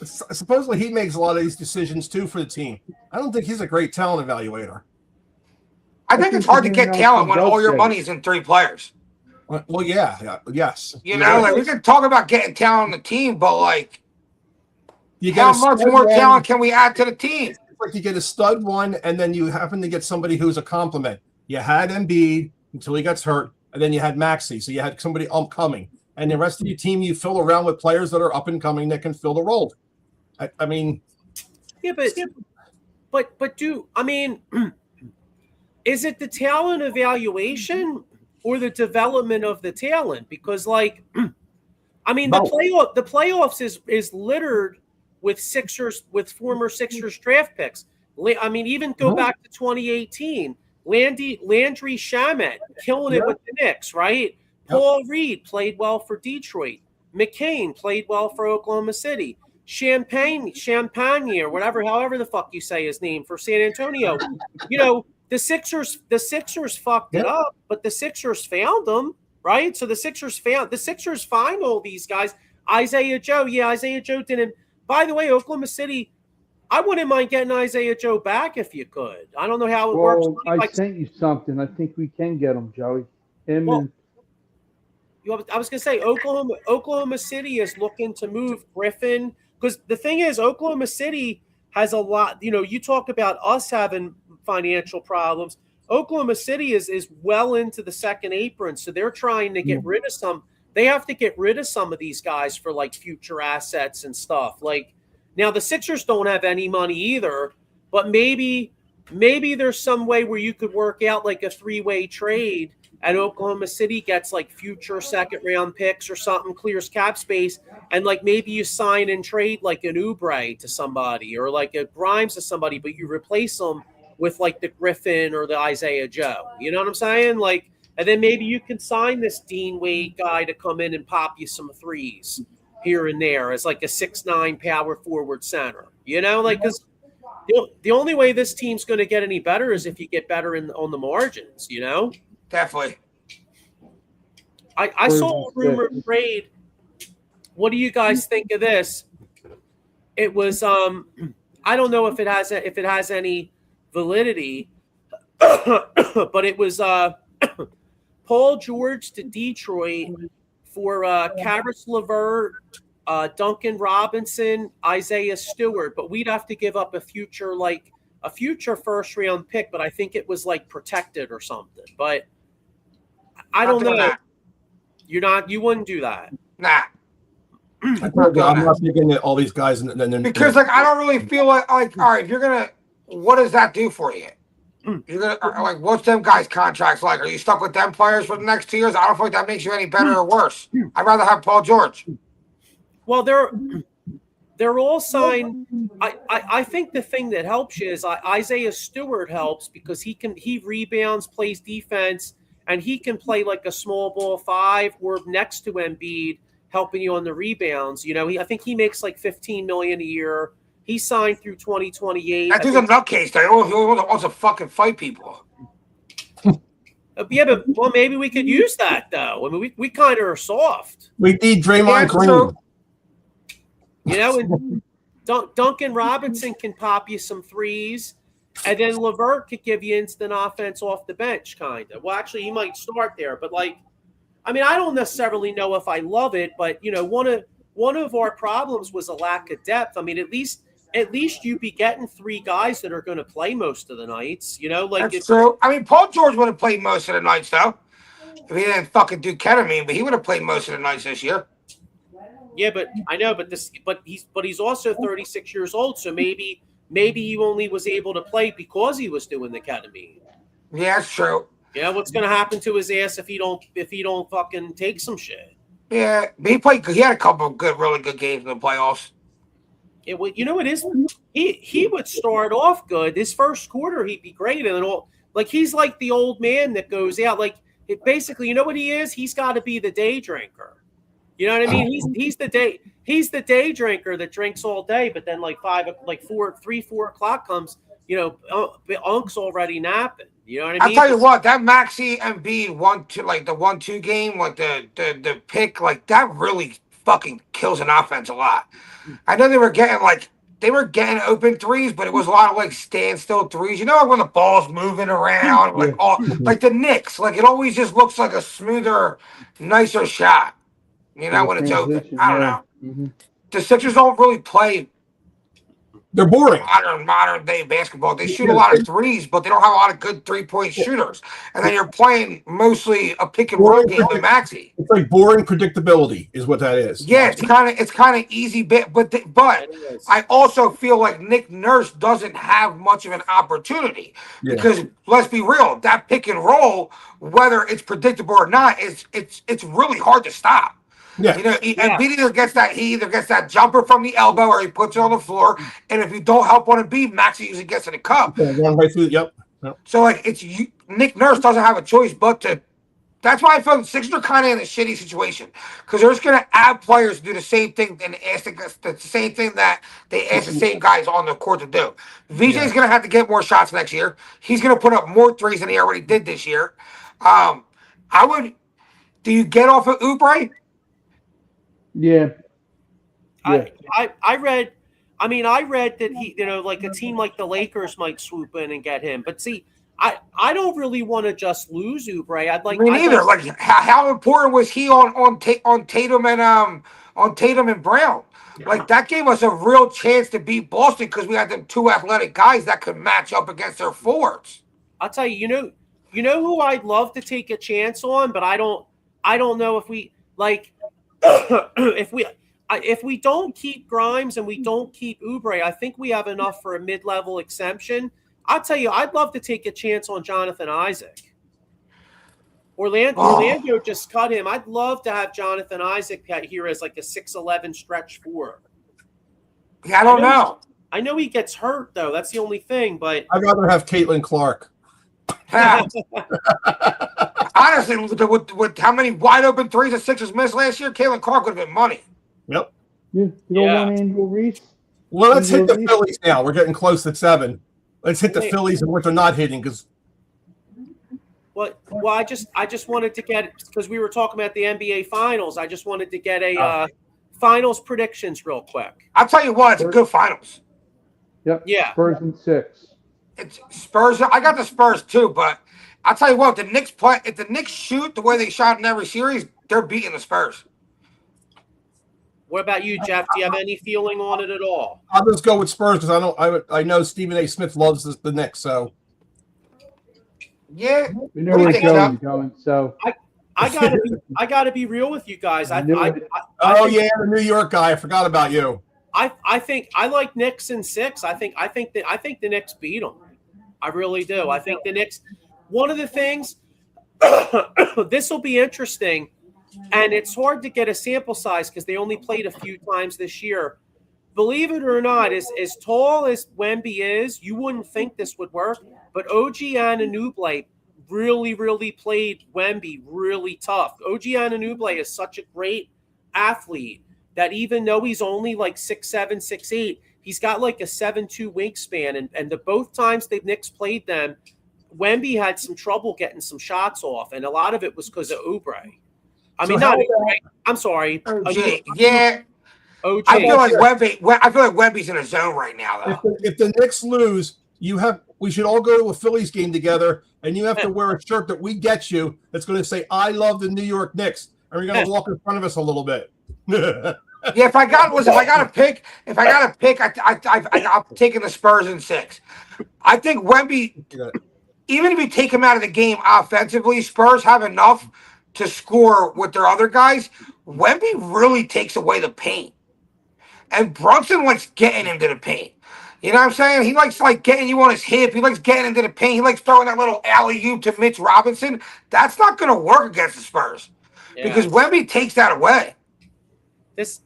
Supposedly he makes a lot of these decisions too for the team. I don't think he's a great talent evaluator. I think it's hard to get talent when all your money is in three players. Well, yes. You know, like, we can talk about getting talent on the team, but, like, you how much more talent can we add to the team? It's like you get a stud one, and then you happen to get somebody who's a complement. You had Embiid until he gets hurt, and then you had Maxey, so you had somebody upcoming. And the rest of your team, you fill around with players that are up and coming that can fill the role. I mean, is it the talent evaluation or the development of the talent? Because, like, I mean, the playoffs is littered with former Sixers draft picks. I mean, even go back to 2018, Landry Shamet killing it with the Knicks, right? Paul Reed played well for Detroit. McCain played well for Oklahoma City. Champagne or whatever, however the fuck you say his name, for San Antonio. You know, the Sixers fucked it up, but the Sixers found them, right? So the Sixers find all these guys. Isaiah Joe didn't. By the way, Oklahoma City, I wouldn't mind getting Isaiah Joe back if you could. I don't know how it works. I sent you something. I think we can get him, Joey. I was going to say Oklahoma City is looking to move Griffin, because the thing is, Oklahoma City has a lot. You know, you talk about us having financial problems. Oklahoma City is well into the second apron, so they're trying to get rid of some. They have to get rid of some of these guys for, like, future assets and stuff. Like, now the Sixers don't have any money either, but maybe there's some way where you could work out, like, a three-way trade, and Oklahoma City gets, like, future second-round picks or something, clears cap space, and, like, maybe you sign and trade, like, an Oubre to somebody or, like, a Grimes to somebody, but you replace them with, like, the Griffin or the Isaiah Joe. You know what I'm saying? Like, and then maybe you can sign this Dean Wade guy to come in and pop you some threes here and there as, like, a 6'9" power forward center. You know, like, because the only way this team's going to get any better is if you get better on the margins, you know? Definitely. I saw a rumor trade. What do you guys think of this? It was I don't know if it has any validity, but it was Paul George to Detroit for Karis LeVert, Duncan Robinson, Isaiah Stewart, but we'd have to give up a future first round pick, but I think it was like protected or something. But I don't know. That. You wouldn't do that. Nah. I'm not thinking that all these guys and then Because like I don't really feel like all right, if you're gonna, what does that do for you? You're gonna like, what's them guys' contracts like? Are you stuck with them players for the next 2 years? I don't feel like that makes you any better or worse. I'd rather have Paul George. Well, they're all signed. I think the thing that helps you is Isaiah Stewart helps because he rebounds, plays defense, and he can play like a small ball 5 or next to Embiid, helping you on the rebounds. You know, I think he makes like $15 million a year. He signed through 2028. That dude's a nutcase. He wants to fucking fight people. Yeah, but well, maybe we could use that though. I mean, we kind of are soft. we need Draymond Green. So, You know, and Duncan Robinson can pop you some threes, and then LeVert could give you instant offense off the bench, kind of. Well, actually, he might start there, but like, I mean, I don't necessarily know if I love it, but you know, one of our problems was a lack of depth. I mean, at least you'd be getting 3 guys that are going to play most of the nights. You know, like that's true. I mean, Paul George would have played most of the nights though. If he didn't fucking do ketamine, but he would have played most of the nights this year. Yeah, but I know, but he's also 36 years old, so maybe he only was able to play because he was doing the ketamine. Yeah, that's true. Yeah, what's going to happen to his ass if he don't fucking take some shit? Yeah, but he had a couple of really good games in the playoffs. Yeah, well, you know it is. He would start off good. His first quarter, he'd be great, and then he's like the old man that goes out. Like it basically, you know what he is? He's got to be the day drinker. You know what I mean? He's the day drinker that drinks all day, but then like 4 o'clock comes, you know, Unc's already napping. You know what I mean? I'll tell you what, that Maxey Embiid 1-2, like the 1-2 game, like the pick, like that really fucking kills an offense a lot. I know they were getting open threes, but it was a lot of like standstill threes. You know, like when the ball's moving around, like the Knicks, like it always just looks like a smoother, nicer shot. You know, when it's open. I don't know. Mm-hmm. The Sixers don't really play They're boring. Modern day basketball. They shoot a lot of threes, but they don't have a lot of good 3-point shooters. And then you're playing mostly a pick and roll game with Maxey. It's like boring predictability is what that is. Yeah, it's kind of easy bit, but I also feel like Nick Nurse doesn't have much of an opportunity because let's be real, that pick and roll, whether it's predictable or not, it's really hard to stop. Yeah. You know, Embiid either gets that jumper from the elbow or he puts it on the floor. And if you don't help one Embiid, Maxey usually gets in the cup. Yeah, run right through. Yep. So like Nick Nurse doesn't have a choice but to. That's why I feel the Sixers are kind of in a shitty situation because they're just going to add players to do the same thing and ask the same thing that they ask the same guys on the court to do. VJ's going to have to get more shots next year. He's going to put up more threes than he already did this year. Do you get off of Oubre? Yeah. I read that he, you know, like a team like the Lakers might swoop in and get him. But see, I don't really want to just lose Oubre. Me neither. Like how important was he on Tatum and Brown? Like that gave us a real chance to beat Boston because we had them 2 athletic guys that could match up against their forwards. I'll tell you, you know who I'd love to take a chance on, but I don't know if we like. If we don't keep Grimes and we don't keep Oubre, I think we have enough for a mid-level exemption. I'll tell you, I'd love to take a chance on Jonathan Isaac. Orlando just cut him. I'd love to have Jonathan Isaac here as like a 6'11" stretch 4. Yeah, I don't know. I know he gets hurt though. That's the only thing. But I'd rather have Caitlin Clark. Honestly, with how many wide open threes the Sixers missed last year, Caitlin Clark would have been money. Yep. You don't want Angel Reese? Well, let's hit the Phillies now. We're getting close at 7. Let's hit the Phillies and what they're not hitting because. Well, I just wanted to get, because we were talking about the NBA Finals. I just wanted to get a Finals predictions real quick. I'll tell you what, it's a good Finals. Yep. Yeah. Spurs in 6. It's Spurs. I got the Spurs too, but I'll tell you what, the Knicks play. If the Knicks shoot the way they shot in every series, they're beating the Spurs. What about you, Jeff? Do you have any feeling on it at all? I'll just go with Spurs because I know Stephen A. Smith loves the Knicks. So Yeah, We know What do you where think, Joe's Chuck? going. So I gotta be real with you guys. I think the New York guy, I forgot about you. I think I like Knicks in 6. I think the Knicks beat them. I really do. I think the Knicks. One of the things. This will be interesting, and it's hard to get a sample size because they only played a few times this year. Believe it or not, as tall as Wemby is, you wouldn't think this would work. But OG Anunoby really played Wemby really tough. OG Anunoby is such a great athlete that even though he's only like 6'7", 6'8", he's got like a 7'2" wingspan. And the both times the Knicks played them, Wemby had some trouble getting some shots off, and a lot of it was because of Oubre. I mean, not Oubre. I'm sorry. OG. Yeah, OG. I feel like Wemby's in a zone right now, though. If the Knicks lose, we should all go to a Phillies game together, and you have to wear a shirt that we get you that's going to say "I love the New York Knicks," and you're going to walk in front of us a little bit. Yeah, if I got to pick, I'm taking the Spurs in 6. I think Wemby, even if you take him out of the game offensively, Spurs have enough to score with their other guys. Wemby really takes away the paint, and Brunson likes getting into the paint. You know what I'm saying? He likes getting you on his hip. He likes getting into the paint. He likes throwing that little alley-oop to Mitch Robinson. That's not going to work against the Spurs because Wemby takes that away. This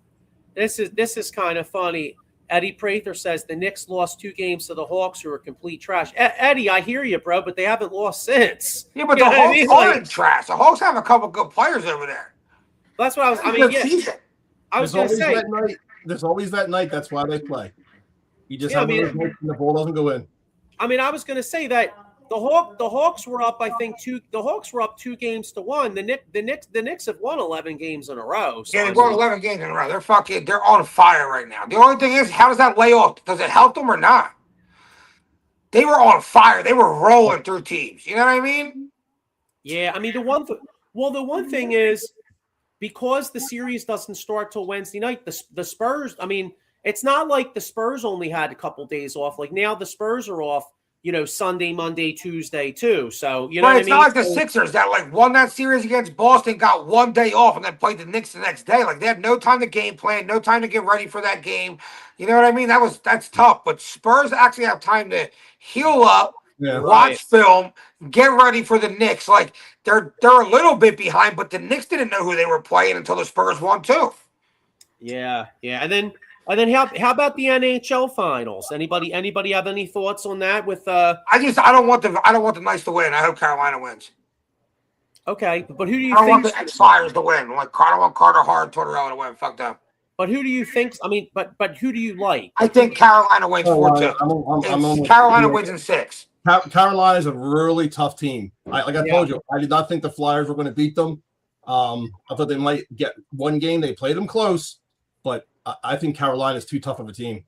is kind of funny. Eddie Prather says the Knicks lost 2 games to the Hawks, who are complete trash. Eddie, I hear you, bro, but they haven't lost since. Yeah, but the Hawks aren't trash. The Hawks have a couple good players over there. That's what I was. I was going to say. There's always that night. That's why they play. You just have those nights when the ball doesn't go in. I mean, I was going to say that the Hawks were up. I think the Hawks were up 2-1. The Knicks have won 11 games in a row. So yeah, they won 11 games in a row. They're on fire right now. The only thing is, how does that lay off? Does it help them or not? They were on fire. They were rolling through teams. You know what I mean? Yeah, I mean the one thing is, because the series doesn't start till Wednesday night, the Spurs. I mean, it's not like the Spurs only had a couple days off. Like now, the Spurs are off. Sunday, Monday, Tuesday too. So you know what I mean? It's not like the Sixers that won that series against Boston, got one day off, and then played the Knicks the next day. Like they had no time to game plan, no time to get ready for that game. You know what I mean? That's tough. But Spurs actually have time to heal up, watch film, get ready for the Knicks. Like they're a little bit behind, but the Knicks didn't know who they were playing until the Spurs won too. Yeah. And then how about the NHL finals? Anybody have any thoughts on that? With I don't want the Knights to win. I hope Carolina wins. Okay, but who do you I don't think? want the Flyers to win. I don't want Carter Hart, Tortorella to win. Fuck them. But who do you think? I mean, but who do you like? I think Carolina wins 4-2. Carolina wins in 6. Carolina is a really tough team. I told you, I did not think the Flyers were going to beat them. I thought they might get one game. They played them close, but I think Carolina is too tough of a team.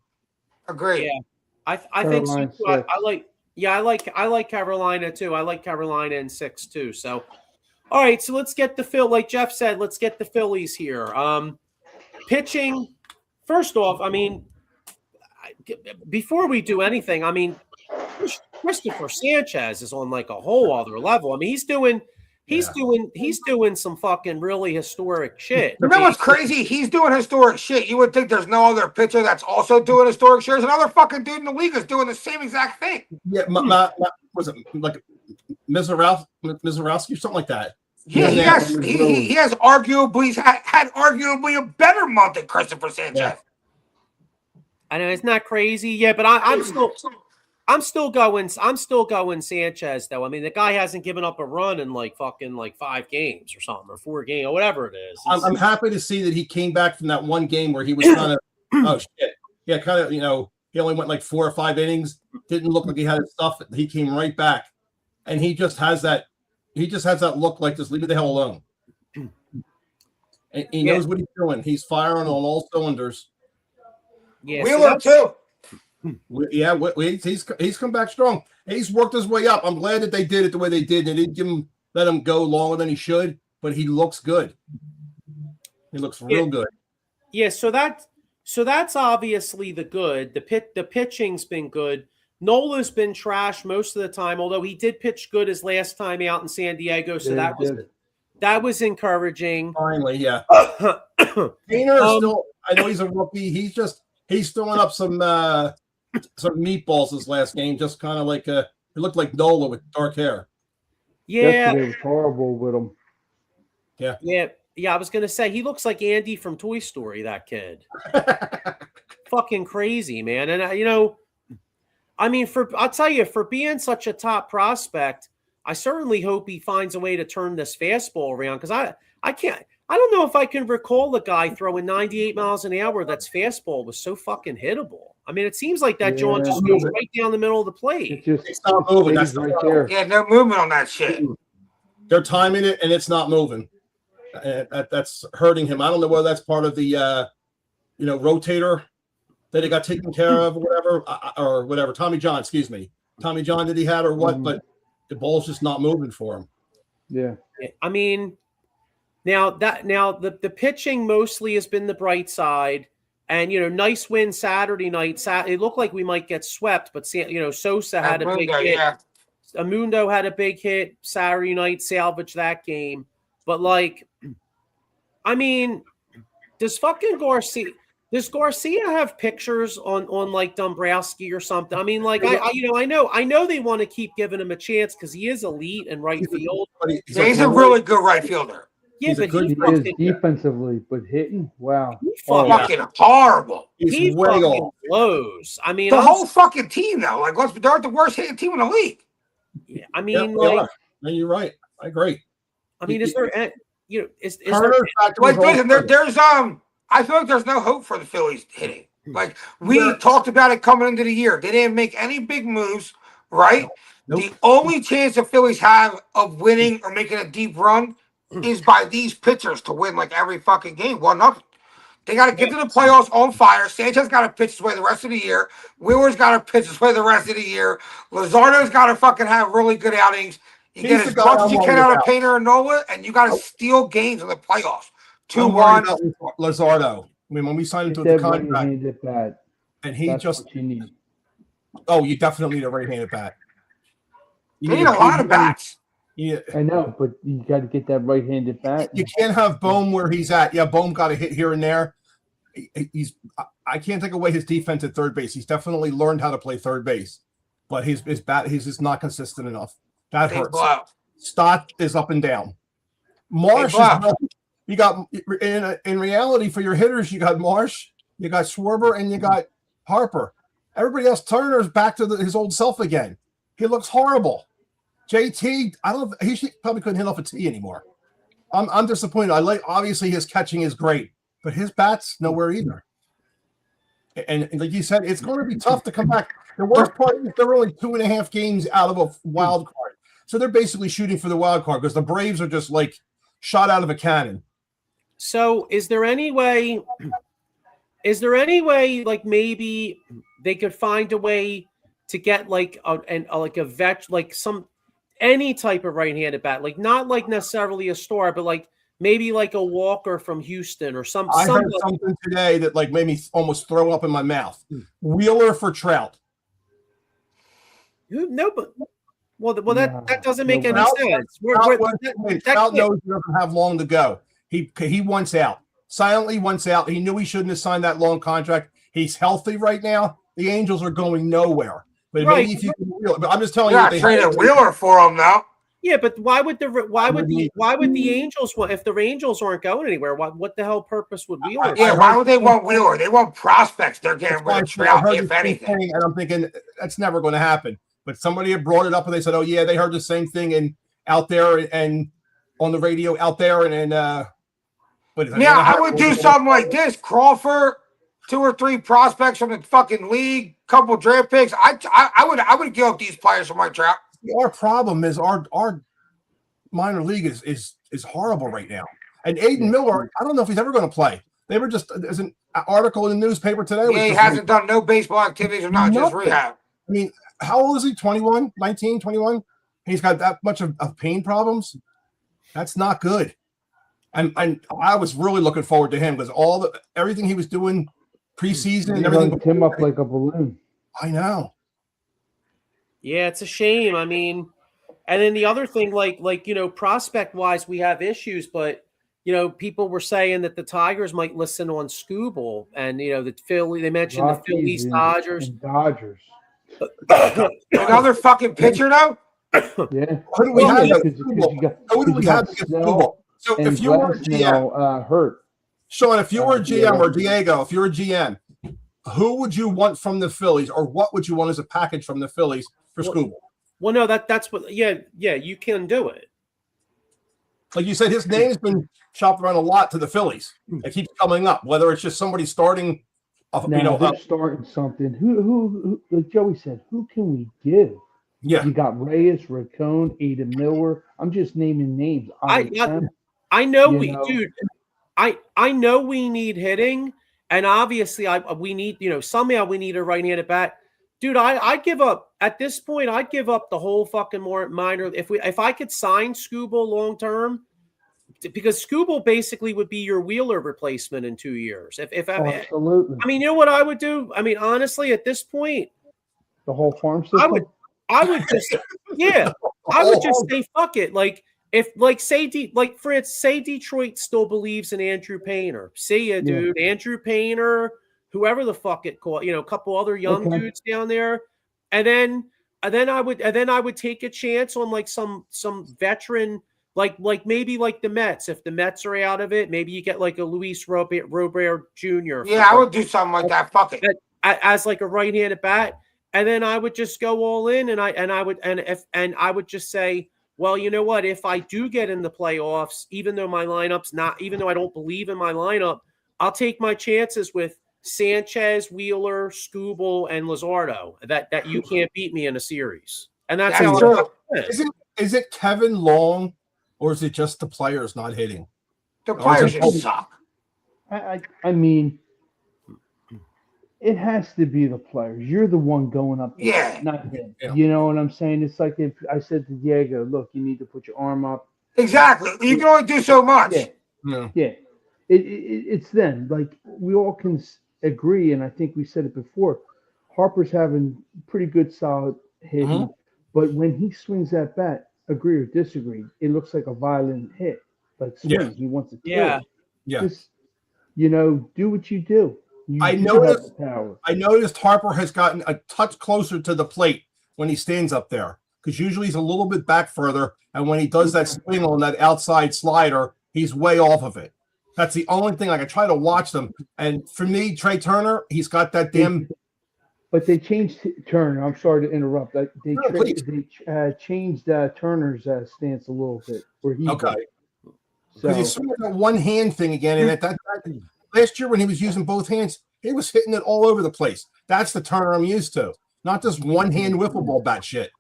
Agreed. Yeah, I think so too. I like Carolina too. I like Carolina in 6 too. So, all right. So let's get like Jeff said, let's get the Phillies here. Pitching. First off, I mean, before we do anything, I mean, Christopher Sanchez is on like a whole other level. I mean, he's doing some fucking really historic shit. You know what's crazy? He's doing historic shit. You would think there's no other pitcher that's also doing historic shit. There's another fucking dude in the league that's doing the same exact thing. Yeah, was it like Mizorowski or something like that? Yeah, he has arguably had arguably a better month than Christopher Sanchez. Yeah. I know, isn't that crazy? Yeah, but I'm still going Sanchez though. I mean, the guy hasn't given up a run in like 5 games or something, or 4 games or whatever it is. I'm happy to see that he came back from that one game where he was kind of oh shit. Yeah, kind of, he only went like 4 or 5 innings, didn't look like he had his stuff. He came right back. And he just has that look like just leave it the hell alone. And he knows what he's doing. He's firing on all cylinders. Yeah, Wheeler too. He's come back strong. He's worked his way up. I'm glad that they did it the way they did. They didn't let him go longer than he should, but he looks good. He looks real good. Yeah, so that's obviously the good. The pitching's been good. Nola's been trash most of the time, although he did pitch good his last time out in San Diego. So that was encouraging. Finally, yeah. Painter still. I know he's a rookie. He's throwing up some meatballs this last game. Just kind of like it looked like Nola with dark hair. Yeah, yesterday was horrible with him. Yeah. I was gonna say he looks like Andy from Toy Story. That kid, fucking crazy, man. And I mean, I'll tell you, for being such a top prospect, I certainly hope he finds a way to turn this fastball around because I can't. I don't know if I can recall a guy throwing 98 miles an hour that's fastball was so fucking hittable. I mean, it seems like that John just goes right down the middle of the plate. It's not moving. That's right there. Yeah, no movement on that shit. They're timing it, and it's not moving. That's hurting him. I don't know whether that's part of the rotator that he got taken care of or whatever. Tommy John, excuse me. Tommy John that he had or what, but the ball's just not moving for him. Yeah. I mean, now the pitching mostly has been the bright side. And, nice win Saturday night. It looked like we might get swept, but, Sosa had a big hit. Yeah. Amundo had a big hit Saturday night, salvaged that game. But, I mean, does Garcia have pictures on like Dombrowski or something? I mean, I know they want to keep giving him a chance because he is elite in right field. He's a really good right fielder. Yeah, but he is defensively, but hitting, wow, fucking horrible. He fucking blows. I mean, the whole fucking team though. They're the worst hitting team in the league. Yeah, I mean, no, you're right. I agree. I mean, is there there's I feel like there's no hope for the Phillies hitting. Like we talked about it coming into the year. They didn't make any big moves, right? Nope. The only chance the Phillies have of winning or making a deep run is by these pitchers to win like every fucking game. 1-0. They got to get to the playoffs on fire. Sanchez got to pitch his way the rest of the year. Wheeler's got to pitch his way the rest of the year. Lazardo's got to fucking have really good outings. You get as much as you can out of Painter and Nola, and you got to steal games in the playoffs. 2-1. Lazardo. I mean, when we signed him to the contract, and he just you definitely need a right-handed bat. You need a lot of bats. Yeah, I know, but you got to get that right-handed bat. You can't have Bohm where he's at. Yeah, Bohm got a hit here and there. I can't take away his defense at third base. He's definitely learned how to play third base, but his bat, he's just not consistent enough. That hurts. Stott is up and down. Marsh, you got in reality for your hitters, you got Marsh, you got Schwarber, and you got Harper. Everybody else, Turner's back to his old self again. He looks horrible. JT, he probably couldn't hit off a tee anymore. I'm disappointed. Obviously his catching is great, but his bat's nowhere either. And like you said, it's going to be tough to come back. The worst part is they're only 2.5 games out of a wild card. So they're basically shooting for the wild card because the Braves are just like shot out of a cannon. So is there any way like maybe they could find a way to get like any type of right-handed bat, like not like necessarily a star, but like maybe like a Walker from Houston or something. I heard something today that like made me almost throw up in my mouth. Wheeler for Trout. No, but that doesn't make any sense. Trout knows he doesn't have long to go. He wants out. Silently wants out. He knew he shouldn't have signed that long contract. He's healthy right now. The Angels are going nowhere. But maybe if you can Wheeler, but I'm just telling you, they traded Wheeler for him now. Yeah, but why would the Angels want if the Angels aren't going anywhere? What the hell purpose would Wheeler? Yeah, why would they want Wheeler? They want prospects. They're getting rid of Trout, if anything. And I'm thinking that's never going to happen. But somebody had brought it up and they said, "Oh yeah, they heard the same thing out there and on the radio out there and I would do something like this: Crawford, 2 or 3 prospects from the fucking league, couple draft picks. I would give up these players for my Trout. Our problem is our minor league is horrible right now. And Aiden Miller, I don't know if he's ever going to play. They were just there's an article in the newspaper today. Yeah, he hasn't done no baseball activities or not, just Nothing. rehab. I mean, how old is he? 21, 19, 21? He's got that much of pain problems. That's not good. And I was really looking forward to him because everything he was doing preseason and everything. Hung him up like a balloon. I know. Yeah, it's a shame. I mean, and then the other thing, like prospect wise, we have issues, but people were saying that the Tigers might listen on Scooble, and the Philly. They mentioned the Phillies, Dodgers. Another fucking pitcher though. Yeah. Who do we have? Who do we have against Scooble? So if you were a GM, hurt. Sean, if you were a GM or Diego, if you're a GM, who would you want from the Phillies, or what would you want as a package from the Phillies for Scooble? Well, no, that's what. Yeah, you can do it. Like you said, his name's been chopped around a lot to the Phillies. It keeps coming up, whether it's just somebody starting. They're starting something. Who? Like Joey said, who can we give? Yeah, you got Reyes, Racone, Ada Miller. I'm just naming names. I know dude. I know we need hitting, and obviously we need somehow we need a right-handed bat. Dude, I give up at this point. I'd give up the whole fucking minor. If I could sign Scooble long term, because Scooble basically would be your Wheeler replacement in 2 years. Absolutely. I mean, you know what I would do? I mean, honestly, at this point, the whole farm system. I would just I would just say fuck it. Like if say Detroit still believes in Andrew Painter. See ya, dude. Andrew Painter. Whoever the fuck it called, a couple other young dudes down there, and then I would take a chance on like some veteran, like maybe like the Mets. If the Mets are out of it, maybe you get like a Luis Robert Jr. Yeah, I would do something like that. Fuck it, as like a right-handed bat, and then I would just go all in, and I would just say, well, you know what? If I do get in the playoffs, even though my lineup's not, even though I don't believe in my lineup, I'll take my chances with Sanchez, Wheeler, Scooble, and Luzardo. That you can't beat me in a series, and that's how. True. Is it Kevin Long, or is it just the players not hitting? The players just suck. I mean, it has to be the players. You're the one going up, not him. Yeah. You know what I'm saying? It's like if I said to Diego, "Look, you need to put your arm up." Exactly. You can only do so much. Yeah. It's them. Like we all can agree, and I think we said it before. Harper's having pretty good, solid hitting, but when he swings that bat, agree or disagree, it looks like a violent hit. Like swing, he wants to kill. Just do what you do. I noticed Harper has gotten a touch closer to the plate when he stands up there, because usually he's a little bit back further, and when he does that swing on that outside slider, he's way off of it. That's the only thing. Like I try to watch them, and for me, Trey Turner, he's got that damn. But they changed Turner. I'm sorry to interrupt. They changed Turner's stance a little bit. Where he because he's swinging that one hand thing again, and at that last year when he was using both hands, he was hitting it all over the place. That's the Turner I'm used to, not this one hand wiffle ball bat shit.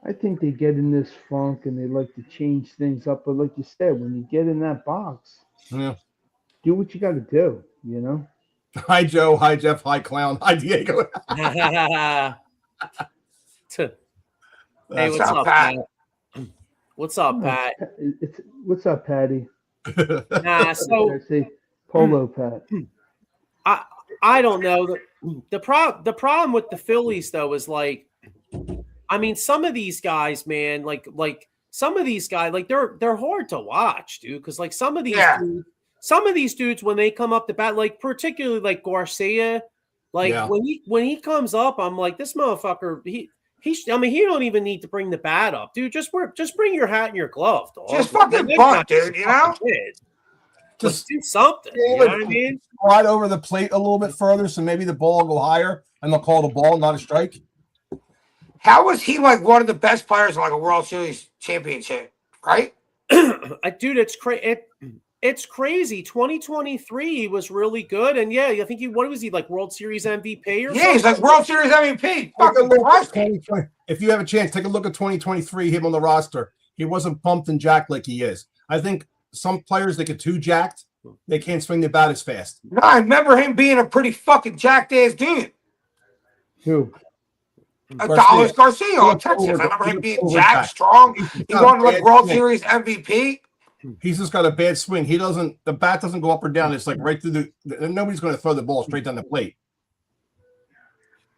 I think they get in this funk and they like to change things up. But like you said, when you get in that box, do what you got to do, Hi, Joe. Hi, Jeff. Hi, Clown. Hi, Diego. Hey, what's up, Pat? What's up, Pat? What's up, Patty? So Polo Pat. I don't know. The problem with the Phillies though is like, I mean, some of these guys, man, like some of these guys, like they're hard to watch, dude. Because like some of these dudes, when they come up to bat, like particularly like Garcia, like when he comes up, I'm like, this motherfucker, he don't even need to bring the bat up, dude. Just bring your hat and your glove, dog. Just fucking bunt, dude. Just do something. You know what I mean? Slide over the plate a little bit further, so maybe the ball will go higher, and they'll call the ball, not a strike. How was he like one of the best players in like a World Series championship, right? Dude, it's crazy. 2023 he was really good, and I think what was he like World Series MVP or something? He's like World Series MVP. If you have a chance, take a look at 2023. Him on the roster, he wasn't pumped and jacked like he is. I think some players they get too jacked They can't swing the bat as fast. No, I remember him being a pretty fucking jacked ass dude. Who? Adolis Garcia on He's Texas. I remember him he's being over jacked, jacked. strong. He's He got won a like bad World swing. Series MVP. He's just got a bad swing. The bat doesn't go up or down. It's like right through nobody's going to throw the ball straight down the plate.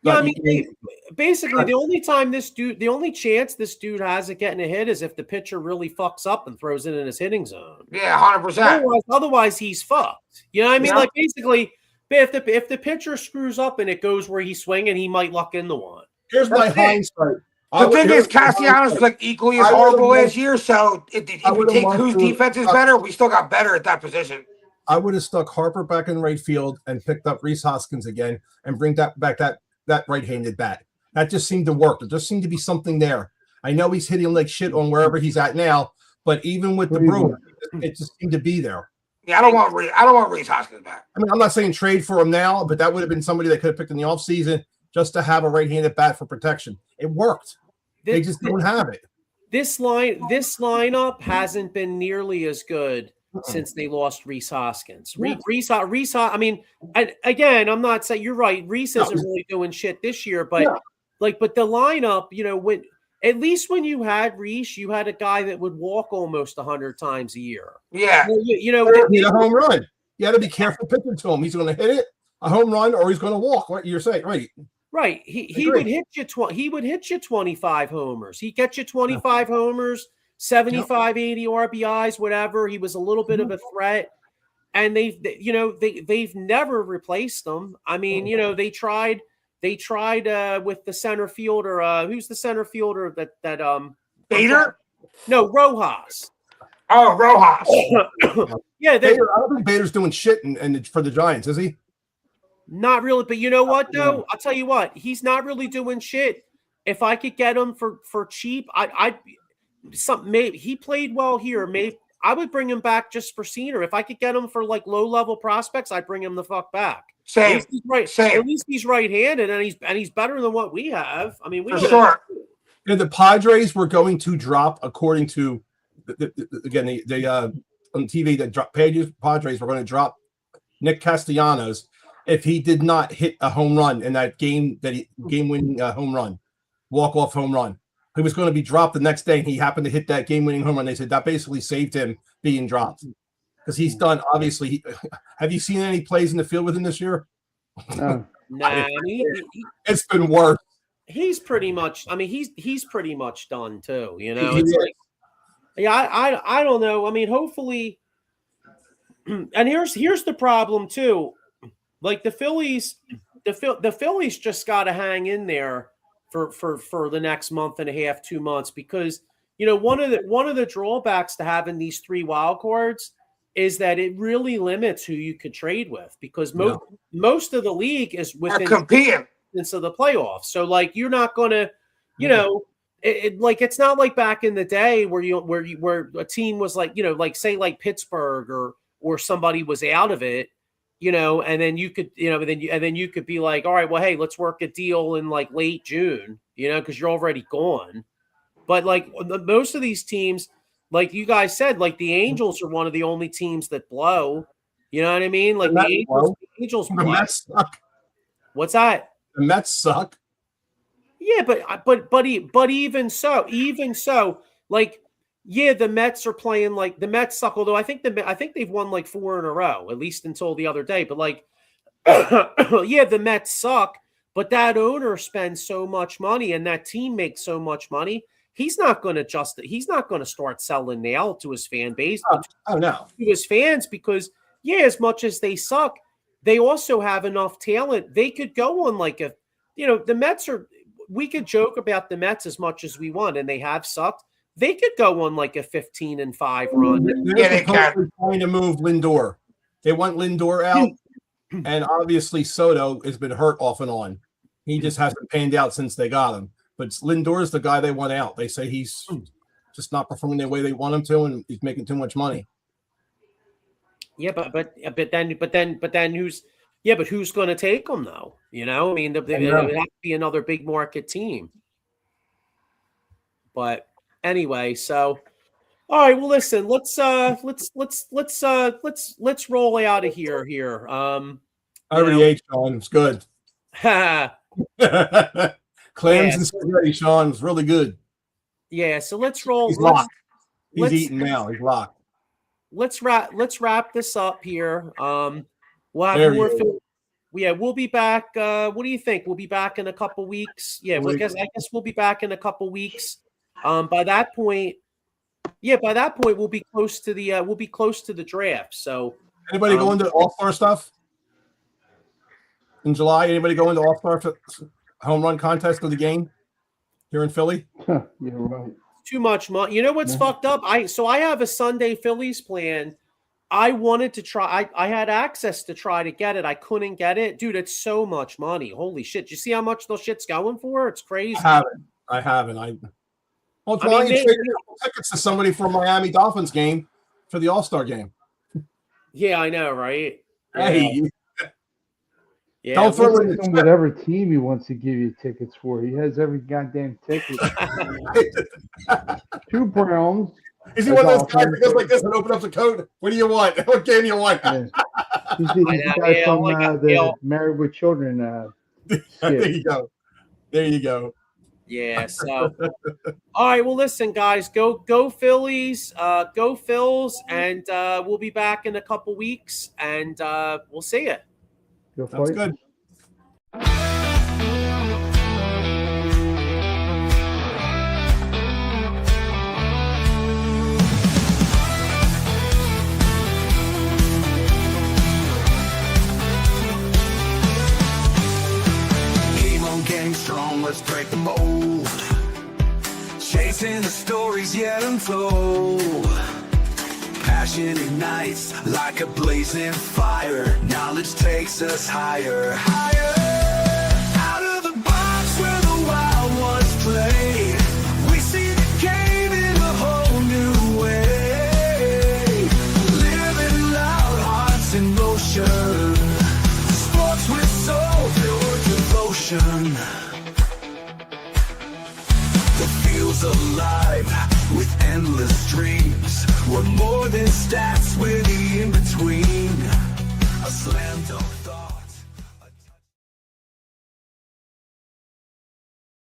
Yeah, But I mean, basically, the only chance this dude has at getting a hit is if the pitcher really fucks up and throws it in his hitting zone. Yeah, 100%. Otherwise, he's fucked. You know what I mean? Yeah. Like, basically, if the pitcher screws up and it goes where he's swinging, he might luck into one. here's my That's it. hindsight. The thing Here's is, my Castellanos hindsight. like equally as I would've horrible loved- last year. So if I you would've take loved whose to- defense is better, we still got better at that position. I would have stuck Harper back in right field and picked up Reese Hoskins again and bring that right-handed bat. That just seemed to work. There just seemed to be something there. I know he's hitting like shit on wherever he's at now, but even with the Brewers, it just seemed to be there. Yeah, I don't want Reese Hoskins back. I mean, I'm not saying trade for him now, but that would have been somebody they could have picked in the offseason just to have a right-handed bat for protection. It worked. They just don't have it. This lineup hasn't been nearly as good since they lost Reese Hoskins. Reese, I mean, again, I'm not saying you're right. Reese isn't really doing shit this year, but but the lineup, at least when you had Reese, you had a guy that would walk almost 100 times a year. Yeah, Need a home run. You got to be careful pitching to him. He's going to hit it, a home run, or he's going to walk. What you're saying, right? Right. He would hit you 25 homers. He get you 25 homers, 75, 80 RBIs, whatever. He was a little bit of a threat. And they've never replaced him. I mean, they tried with the center fielder. Who's the center fielder that Bader? No, Rojas. Oh, Rojas. Yeah, Bader, I don't think Bader's doing shit and for the Giants, is he? Not really, but you know what though? I'll tell you what, he's not really doing shit. If I could get him for cheap, maybe he played well here. Maybe I would bring him back just for scenery. If I could get him for like low level prospects, I'd bring him the fuck back. Same. At least he's right-handed, and he's better than what we have. I mean, For sure. The Padres were going to drop, according to they on TV that dropped Padres were going to drop Nick Castellanos if he did not hit a home run in that game-winning home run, walk-off home run. He was going to be dropped the next day, and he happened to hit that game-winning home run. They said that basically saved him being dropped because he's done. Obviously, have you seen any plays in the field with him this year? No. Nah, It's been worse. he's pretty much. I mean, he's pretty much done too. I don't know. I mean, hopefully, and here's the problem too. Like the Phillies just got to hang in there for the next month and a half, 2 months, because one of the drawbacks to having these 3 wild cards is that it really limits who you could trade with, because most of the league is within competing of the playoffs. So like you're not going to, it's not like back in the day where a team was like, like say like Pittsburgh or somebody was out of it. And then you could, then you could be like, all right, well, hey, let's work a deal in like late June, because you're already gone. But like most of these teams, like you guys said, like the Angels are one of the only teams that blow. You know what I mean? Like the Angels blow. The Mets suck. What's that? The Mets suck. Yeah, but even so, like. Yeah, the Mets are playing like the Mets suck. Although I think they've won like 4 in a row, at least until the other day. But like, yeah, the Mets suck. But that owner spends so much money, and that team makes so much money. He's not going to He's not going to start selling now to his fan base. Oh no, to his fans, because as much as they suck, they also have enough talent. They could go on like the Mets are. We could joke about the Mets as much as we want, and they have sucked. They could go on like a 15-5 run. They're trying to move Lindor. They want Lindor out, and obviously Soto has been hurt off and on. He just hasn't panned out since they got him. But Lindor is the guy they want out. They say he's just not performing the way they want him to, and he's making too much money. Yeah, but then who's going to take him though? I mean, it would have to be another big market team. But anyway, so All right. Well, listen. Let's roll out of here. I already ate, Sean. It's good. Yeah. Clams and spaghetti, Sean. It's really good. Yeah. So let's roll. He's locked. He's eating now. He's locked. Let's wrap this up here. We'll have There more. you Yeah, we'll be back. What do you think? We'll be back in a couple weeks. Yeah, I guess we'll be back in a couple weeks. By that point, we'll be close to the draft. So, anybody going to All-Star stuff in July? Anybody going to All-Star home run contest of the game here in Philly? Yeah, right. Too much money. You know what's fucked up? I have a Sunday Phillies plan. I wanted to try. I had access to try to get it. I couldn't get it, dude. It's so much money. Holy shit! You see how much those shit's going for? It's crazy. I haven't. Well, it's why you trade tickets to somebody for a Miami Dolphins game for the All-Star game. Yeah, I know, right? Hey, yeah. Don't throw in whatever team he wants to give you tickets for. He has every goddamn ticket. 2 Browns. Is he one of those guys that goes like this and opens up the code? What do you want? What game do you want? Yeah. He's the guy from the Married with Children. There you go. There you go. Yeah. So, all right. Well, listen, guys. Go Phillies. Go Phils, and we'll be back in a couple weeks, and we'll see you. That's good. Getting strong, let's break the mold. Chasing the stories yet untold. Passion ignites like a blazing fire. Knowledge takes us higher, higher. Out of the box where the wild ones play. We see the game in a whole new way. Living loud, hearts in motion. Sports with soul, pure devotion. The field's alive with endless dreams. We're more than stats, we're the in-between. A slam dunk.